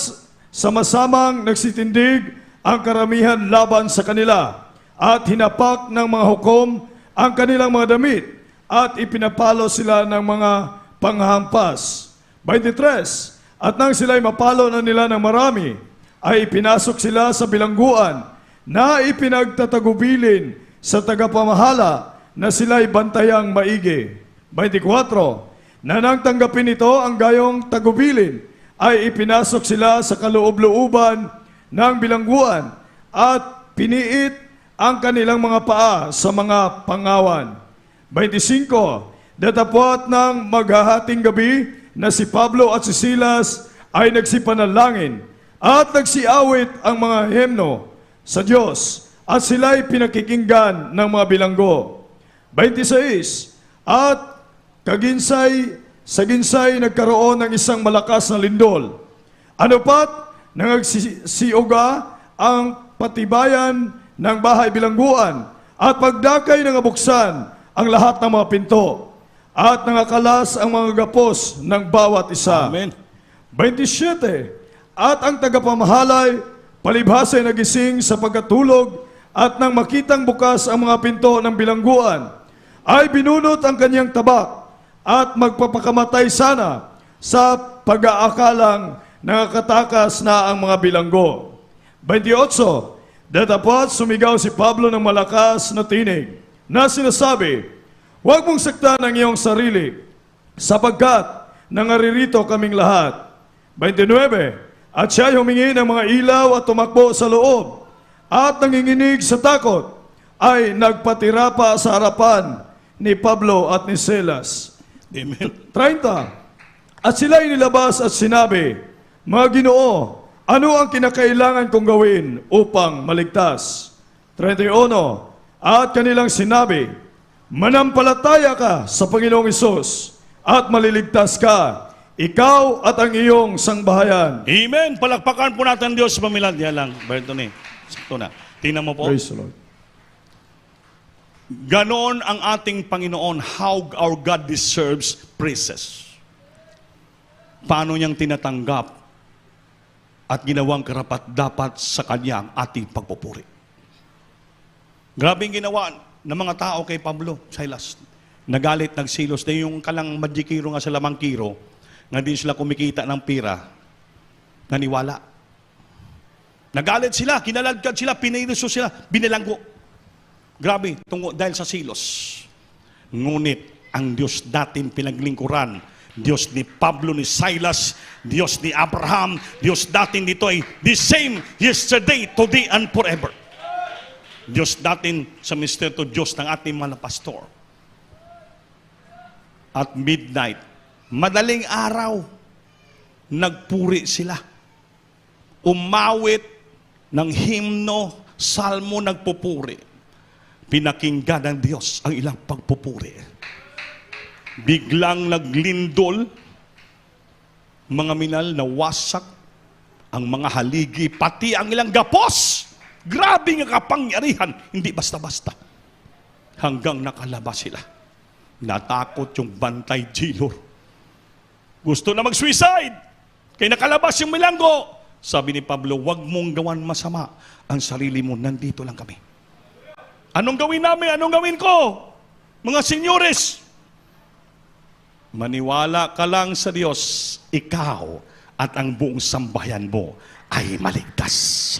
sama-samang nagsitindig ang karamihan laban sa kanila at hinapak ng mga hukom ang kanilang mga damit at ipinapalo sila ng mga panghampas. 23. At nang sila'y mapalo na nila ng marami, ay ipinasok sila sa bilangguan na ipinagtatagubilin sa tagapamahala na sila'y bantayang maigi. 24. Na nang tanggapin ito ang gayong tagubilin, ay ipinasok sila sa kaloob-looban ng bilangguan at piniit ang kanilang mga paa sa mga pangawan. 25. Datapwat ng maghahating gabi na si Pablo at si Silas ay nagsipanalangin at nagsiawit ang mga himno sa Diyos at sila'y pinakikinggan ng mga bilanggo. 26. At sa ginsay nagkaroon ng isang malakas na lindol. Ano pat nangagsiuga ang patibayan ng bahay bilangguan at pagdakay ng abuksan ang lahat ng mga pinto at nangakalas ang mga gapos ng bawat isa. Amen. 27. At ang tagapamahalay palibhasay nagising sa pagkatulog at nang makitang bukas ang mga pinto ng bilangguan ay binunot ang kanyang tabak at magpapakamatay sana sa pag-aakalang nakakatakas na ang mga bilanggo. 28. Datapwat sumigaw si Pablo ng malakas na tinig na sinasabi, huwag mong saktan ang iyong sarili sapagkat nangaririto kaming lahat. 29. At siya'y humingi ng mga ilaw at tumakbo sa loob at nanginginig sa takot ay nagpatira pa sa harapan ni Pablo at ni Silas. Amen. 30. At sila'y nilabas at sinabi, mga Ginoo, ano ang kinakailangan kong gawin upang maligtas? 31. At kanilang sinabi, manampalataya ka sa Panginoong Hesus at maliligtas ka, ikaw at ang iyong sangbahayan. Amen. Palakpakan po natin Diyos, pamilad. Yan lang. Bertone. Sakto na. Tingnan mo po. Praise the Lord. Ganon ang ating Panginoon, how our God deserves praises. Paano niyang tinatanggap at ginawang karapat-dapat sa Kanya ang ating pagpupuri. Grabe ang ginawa ng mga tao kay Pablo, Silas. Nagalit, nagsilos, na yung kalang madjikiro nga sa lamangkiro, nga di sila kumikita ng pira, naniwala. Nagalit sila, kinaladkad sila, piniriso sila, binilanggo. Grabe, dahil sa silos. Ngunit, ang Diyos dating pinaglingkuran, Diyos ni Pablo, ni Silas, Diyos ni Abraham, Diyos dating dito ay the same yesterday, today, and forever. Diyos dating sa misteryo Diyos ng ating mga pastor. At midnight, madaling araw, nagpuri sila. Umawit ng himno, salmo, nagpupuri. Pinakinggan ng Diyos ang ilang pagpupuri. Biglang naglindol, mga minal nawasak, ang mga haligi, pati ang ilang gapos. Grabe nga kapangyarihan, hindi basta-basta. Hanggang nakalabas sila. Natakot yung bantay jilor. Gusto na mag-suicide. Kaya nakalabas yung milanggo. Sabi ni Pablo, wag mong gawan masama ang sarili mo, nandito lang kami. Anong gawin namin? Anong gawin ko? Mga senyores, maniwala ka lang sa Diyos, ikaw at ang buong sambayan mo ay maligtas.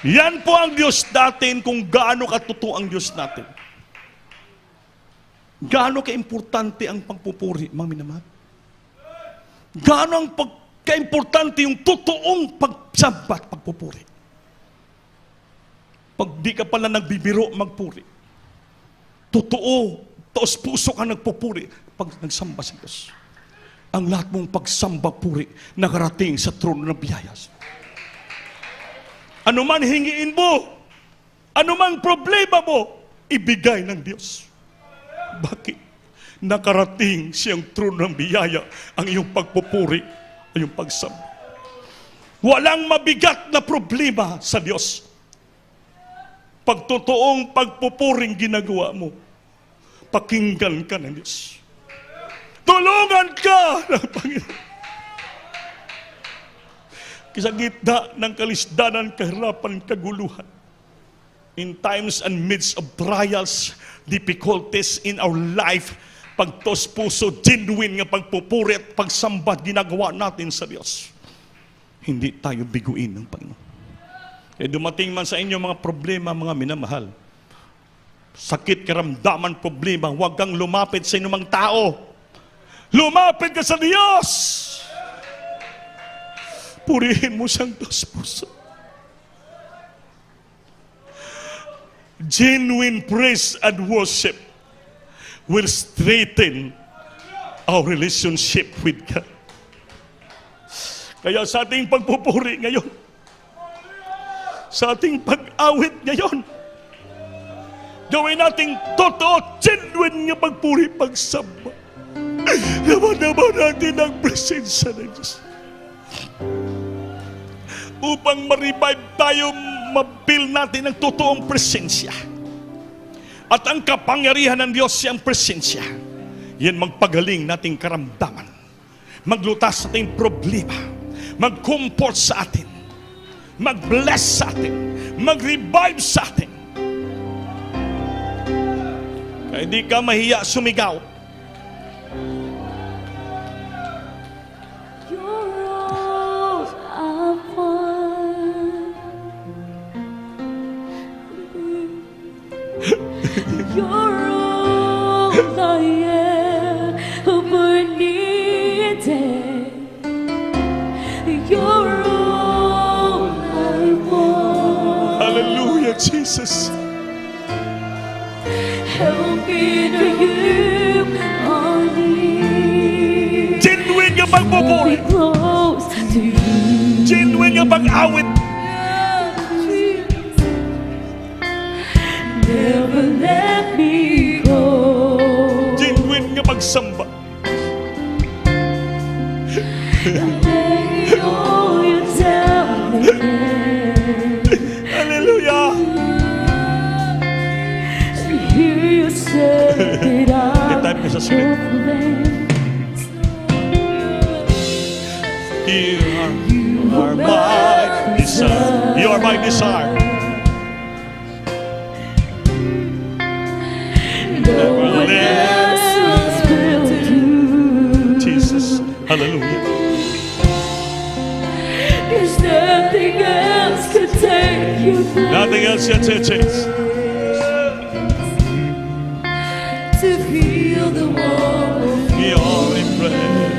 Yan po ang Diyos natin, kung gaano katotoo ang Diyos natin. Gaano ka-importante ang pagpupuri, mga minamahal? Gaano ang ka-importante yung totoong pagsamba at pagpupuri? Pag di ka pala nagbibiro, magpuri. Totoo, taos puso ka nagpupuri pag nagsamba sa Diyos. Ang lahat mong pagsamba puri nakarating sa trono ng biyayas. Ano man hingiin mo, ano man problema mo, ibigay ng Diyos. Bakit? Nakarating siyang trono ng biyaya, ang iyong pagpupuri, ang iyong pagsamba. Walang mabigat na problema sa Diyos. Pag totoong pagpupuring ginagawa mo, pakinggan ka ng Diyos. Tulungan ka ng Panginoon. Sa gitna ng kalisdanan, kahirapan, kaguluhan, in times and midst of trials, difficulties in our life, pagtos puso, genuine nga pagpupuri at pagsamba ginagawa natin sa Diyos, hindi tayo biguin ng Panginoon. Dumating man sa inyo mga problema, mga minamahal, sakit, karamdaman, problema, huwag kang lumapit sa inumang tao. Lumapit ka sa Diyos. Purihin mo siyang Diyos puso. Genuine praise and worship will strengthen our relationship with God. Kaya sa ating pagpupuri ngayon, sa ating pag-awit ngayon, gawin nating totoo, genuine nga pagpuri, pagsamba. Naman natin ang presensya ng Diyos. Upang ma-revive tayo, ma-feel natin ang totoong presensya. At ang kapangyarihan ng Diyos siyang presensya. Yan magpagaling nating karamdaman. Maglutas sa ating problema. Mag-comfort sa atin. Mag-bless sa atin. Mag-revive sa atin. Kaya di ka mahiya sumigaw. You're all I ever needed. You're all I want. Hallelujah, Jesus. Help me to you all need. Genuine nga pagpupuri. Close to you. Genuine nga pag-awit. Never let me go. Genuine nga pagsamba. Lay all you tell me. Hallelujah. Hear you say that Type ka sa sulit. You are my desire. You are my desire. Never let Jesus. Hallelujah. There's nothing else could take you from Nothing else can take chance. to feel the warmth. We all in prayer.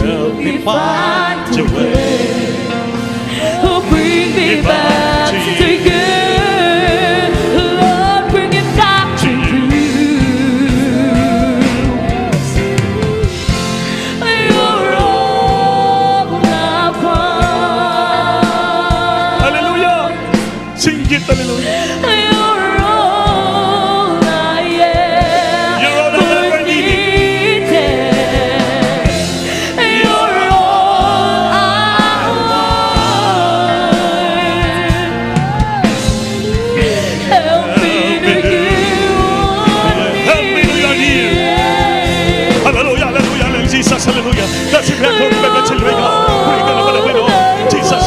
Help me find a way. Oh, bring me back to you. Lord, bring it back to you. You're all I want. Hallelujah. Sing it, hallelujah. You're all I You're all I ever needed. You're all I want. Help me to you. Help me to your need. Hallelujah, hallelujah, hallelujah. Jesus, hallelujah. That's it, we are going to Jesus.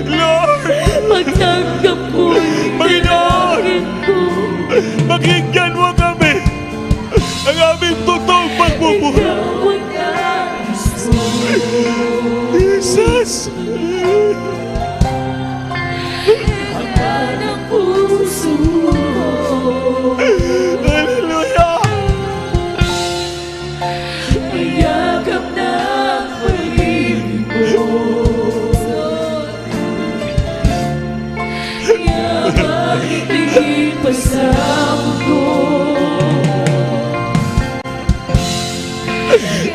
Lord, Magtanggap ko yung Panginoon, dalangin ko. pakinggan mo kami ang aming totoong pagbubuhay. Ikaw ang nais ko. Jesus! Hanggan ang puso ko. Hallelujah! Mayakap ng pag-ibig mo. Yaman tingin pa sa mundo.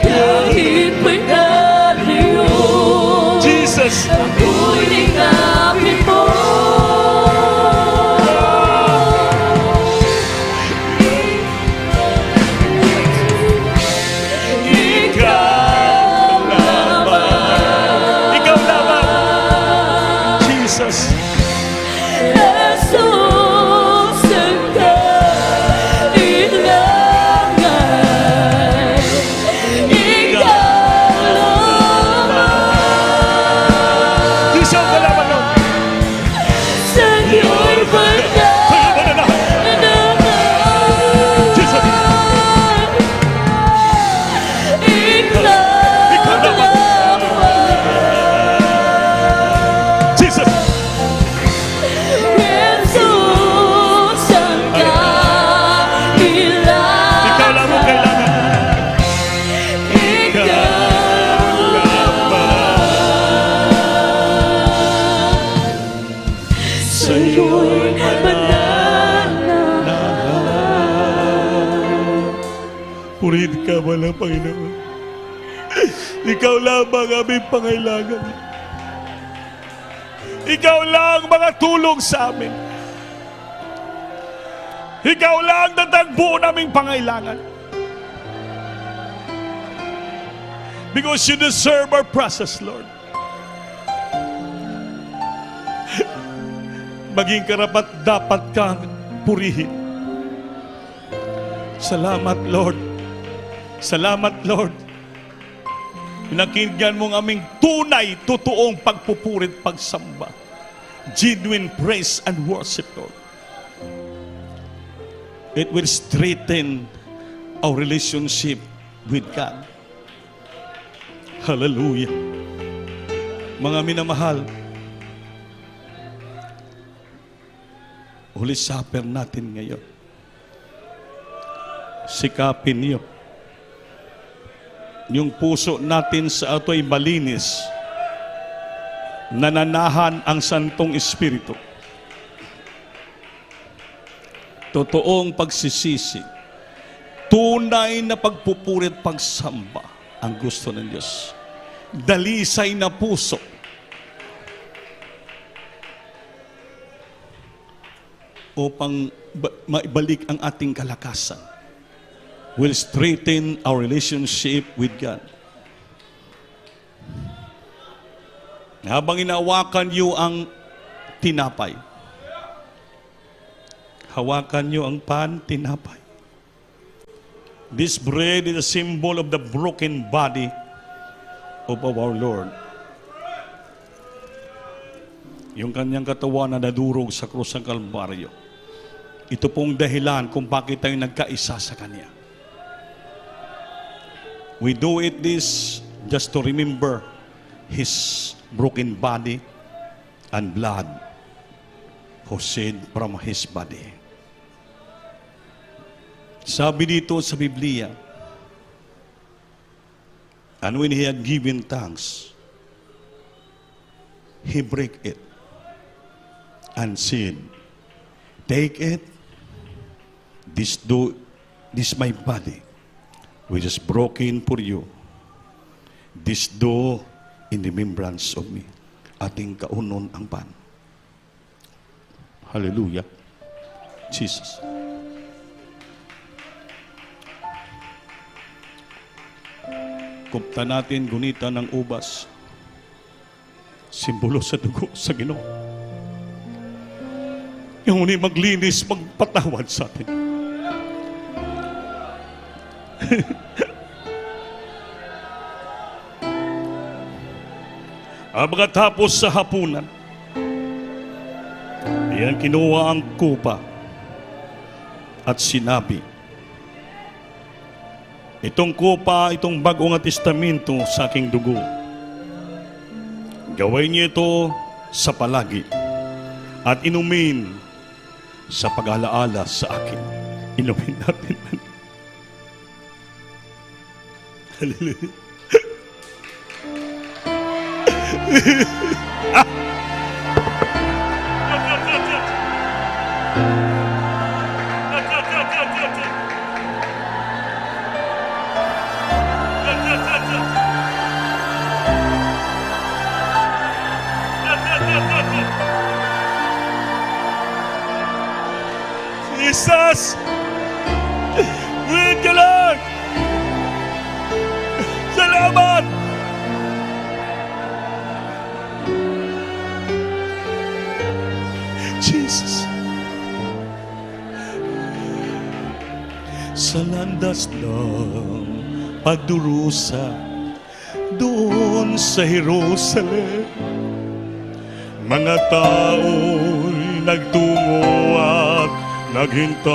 Kahit may nariyo, Jesus! ako'y ningapin mo. Ikaw lamang! Ikaw lamang! Jesus! Jesus ang kailangan. Ikaw lamang. Isaw ka lamang, Lord! Sa iyo'y pananahan. Jesus! Ikaw lamang. Jesus! Jesus ang kailangan. Ikaw lamang kailangan! Sa iyo'y pananahan. Purihin ka ba lang, Panginoon? Ikaw lang aming pangailangan. Ikaw lang mga tulong sa amin. Ikaw lang natagbuo naming pangailangan. Because you deserve our process, Lord. Maging karapat dapat kang purihin. Salamat, Lord. Salamat, Lord. Pinakinggan mo ang aming tunay, totoong pagpupurit, pagsamba. Genuine praise and worship, Lord. It will strengthen our relationship with God. Hallelujah. Mga minamahal, Holy Supper natin ngayon. Sikapin niyo. Yung puso natin sa ato ay malinis. Nananahan ang Santong Espiritu. Totoong pagsisisi. Tunay na pagpupurit pagsamba ang gusto ng Diyos. Dalisay na puso. Upang maibalik ang ating kalakasan. Will strengthen our relationship with God. Habang inawakan niyo ang tinapay, hawakan niyo ang tinapay. This bread is a symbol of the broken body of our Lord. Yung kanyang katawan na nadurog sa krus ng Kalbaryo. Ito pong dahilan kung bakit tayo nagkaisa sa Kanya. We do it this just to remember His broken body and blood who shed from His body. Sabi dito sa Biblia, and when He had given thanks, He break it and said, take it, this my body, which is broken for you. This do in remembrance of me. Ating kaunon ang pan. Hallelujah. Jesus. Kupta natin gunita ng ubas. Simbolo sa dugo sa Ginoo. Yung ni maglinis, magpatawad sa atin. Pagkatapos sa hapunan, ayan, kinuha ang kupa at sinabi, itong kupa, itong bagong testamento sa aking dugo. Gawin niyo ito sa palagi at inumin sa pag-alaala sa akin. Inumin natin. Hallelujah. Jesus! Wait ka lang! Salamat! Jesus! Sa landas ng pagdurusa doon sa Jerusalem, mga tao'y nagtungo at naghintay,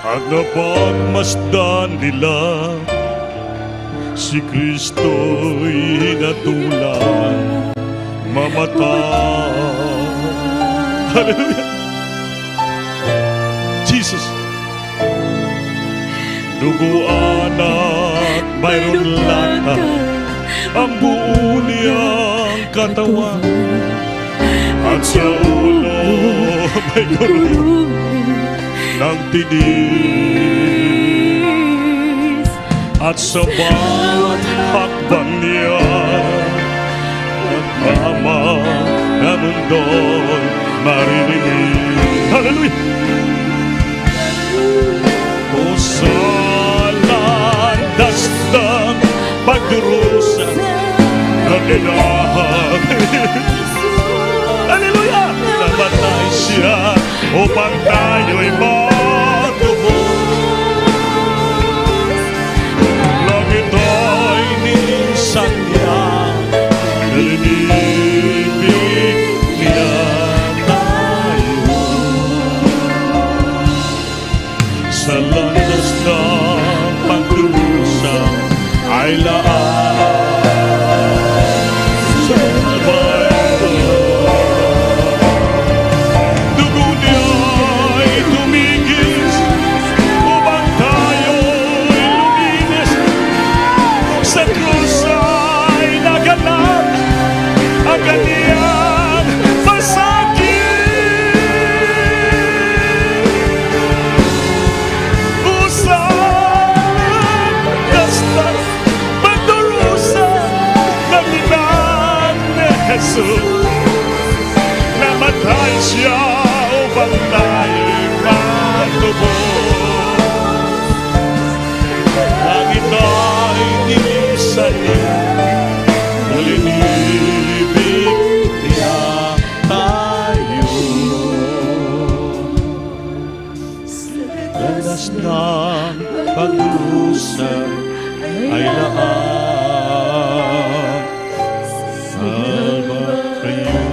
at napagmasdan nila si Kristo'y hinatulan mamatay. Hallelujah! Jesus! Duguan at mayroon lata ang buo niyang katawan, at sa ulo may guru ng tinis, at sa bawat hakbang niya nagmama na mundo'y maririnig. Hallelujah! O sa landas ng pagdurusa ng ilahan, hallelujah! Namatay siya upang tayo'y matubos. Langit ay nilisan niya, nalinibig niya tayo. Sa landas ng pagdurusa ay laan sa dugo niya'y tumigis upang tayo'y luminis. Sa krus ay naganap ang kaniyang pasakit. Usang dastas pagdurusa ng ilang ni Jesus. Namatay siya upang tayo'y matubos. Langit ay nilisan niya, nalinibig niya tayo. Landas ng pagdurusa ay laan, salba kayo.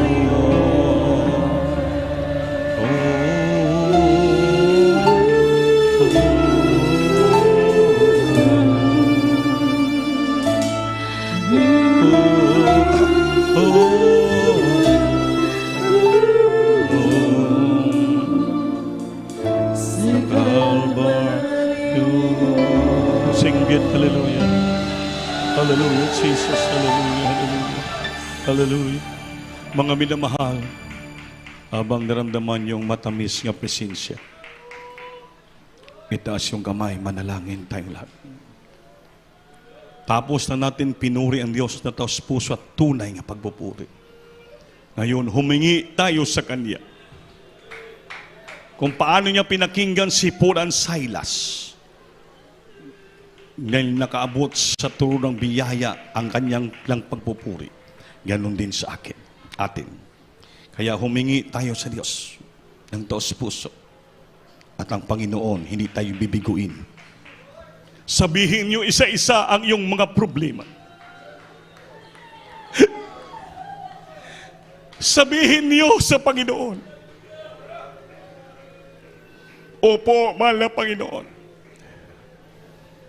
Sing it, hallelujah. Hallelujah, Jesus, hallelujah, hallelujah. Hallelujah. Mga minamahal, habang naramdaman yung matamis nga presensya, itaas yung kamay, manalangin tayong lahat. Tapos na natin pinuri ang Diyos na taos puso at tunay nga pagpupuri. Ngayon, humingi tayo sa Kanya kung paano niya pinakinggan si Paul and Silas dahil nakaabot sa turong biyaya ang kanyang lang pagpupuri. Ganon din sa atin. Kaya humingi tayo sa Diyos ng taos puso. At ang Panginoon, hindi tayo bibiguin. Sabihin niyo isa-isa ang iyong mga problema. Sabihin niyo sa Panginoon, opo, mahal na Panginoon.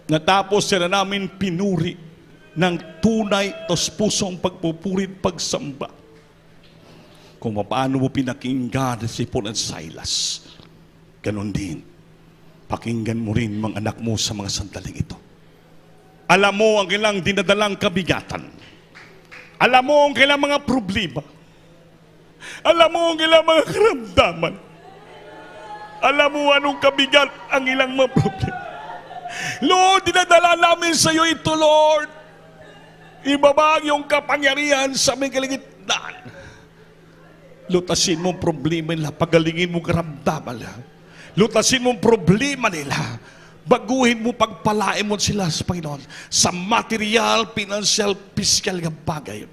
Natapos sila namin pinuri ng tunay tos pusong pagpupurit pagsamba. Kung paano mo pinakinggan si Paul at Silas, ganon din, pakinggan mo rin mga anak mo sa mga sandaling ito. Alam mo ang kailang dinadalang kabigatan. Alam mo ang kailang mga problema. Alam mo ang kailang mga karamdaman. Alam mo anong kabigat ang ilang mga problema. Lord, dinadala namin sa iyo ito, Lord. Ibabag yung kapangyarihan sa aming kaligitnaan. Lutasin mo ang problema nila, pagalingin mo karamdaman nila. Lutasin mo ang problema nila. Baguhin mo, pagpalain mo sila sa Panginoon sa material, financial, physical nga bagay.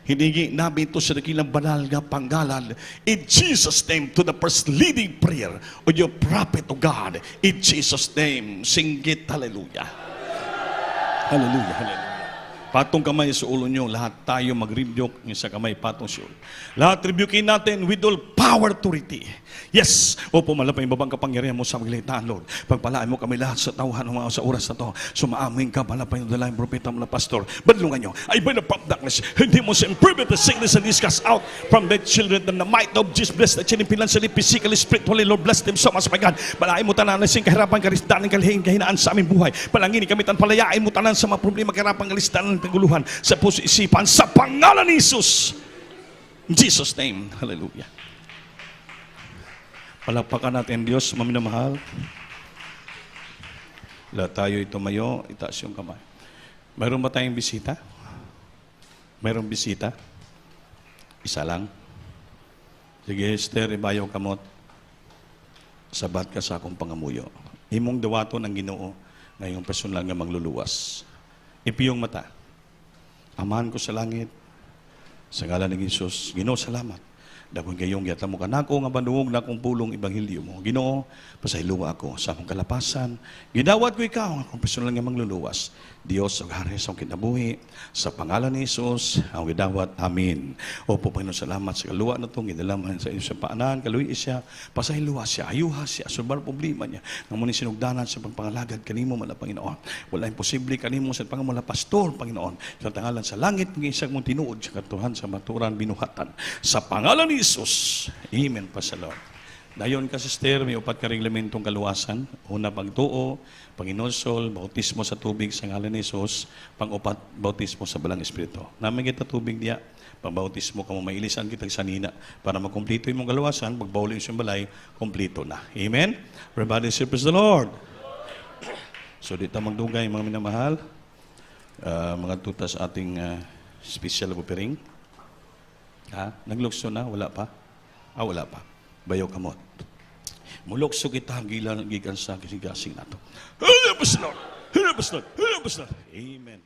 Hiningi namin ito sa dakilang banal nga panggalan. In Jesus' name, to the first leading prayer of your prophet of God. In Jesus' name, sing it, hallelujah. Hallelujah, hallelujah. Patong kamay sa ulo nyo, lahat tayo mag-rebuke sa kamay patong sa ulo. Lahat rebukein natin with all power authority. Yes, opo, malapay babang kapangyarihan mo sa maglitaan, Lord. Pagpalaan mo kami lahat sa tauhan ng mga sa oras na to. Sumaamin ka, malapay ng dalang propeta mo na pastor. Badlungan nyo, I bind up darkness. Hindi mo sa improve the sickness and disgust out from the children in the might of Jesus. Bless the children financially, physically, spiritually, Lord. Bless them so much, my God. Palain mo tanan na sing kahirapan, karisdanan, kalihing, kahinaan sa aming buhay. Palangin kami tan palayain mo tanan sa mga problema, kahirapan, karisdanan, kaguluhan sa puso isipan sa pangalan ni Jesus. In Jesus' name, hallelujah. Palakpakan natin Diyos, maminamahal. Lahat tayo tumayo, itaas yung kamay. Mayroon ba tayong bisita? Mayroong bisita? Isa lang. Sige, Esther, ibayaw kamot. Sabat ka sa akong pangamuyo. Imong dawaton ang Ginoo ngayong personal nga magluluwas. Ipiyong mata. Amahan ko sa langit, sa ngalan ng Jesus, Ginoo, salamat. Dakong gayong yata mo kanako nga banduog na akong pulong ibanghilyo mo. Ginoo, pasayloa ako sa akong kalapasan. Ginawat ko ikaw ang akong personal nga mangluluwas. Dios, ang hari sa akong kinabuhi, sa pangalan ni Jesus, ang gidawat. Amin. Opo, Panginoon, salamat sa kaluwa na itong ginalaman sa iyo sa paanan, kaluwi siya, pasayloa siya, ayuha siya, sulbar problema niya. Nga muna sinugdanan sa pagpangalagad kanimo man, Panginoon. Wala imposible kanimo sa pangamula pastor, Panginoon. Sa tangalan sa langit, ng isang mong tinuod sa katuhan sa maturan binuhatan. Sa pangalan ni Jesus. Amen pa sa Lord. Dayon ka, sister, may upat ka reglamentong kaluwasan. Una, pagtuo, panginosol, bautismo sa tubig sa ngalan ni Jesus. Pang-upat, bautismo sa balang espiritu. Namin kita tubig diya, pang-bautismo ka mo, mailisan kita sa nina para makumplito yung mong kaluwasan, pagbawali yung balay, kumplito na. Amen? Everybody say, praise the Lord. So, dito magdugay, mga minamahal, mga tutas ating special offering. Ha? Naglukso na? Wala pa? Wala pa. Bayaw kamot. Mulokso kita gilan gikan sa kasigasing nato. Amen.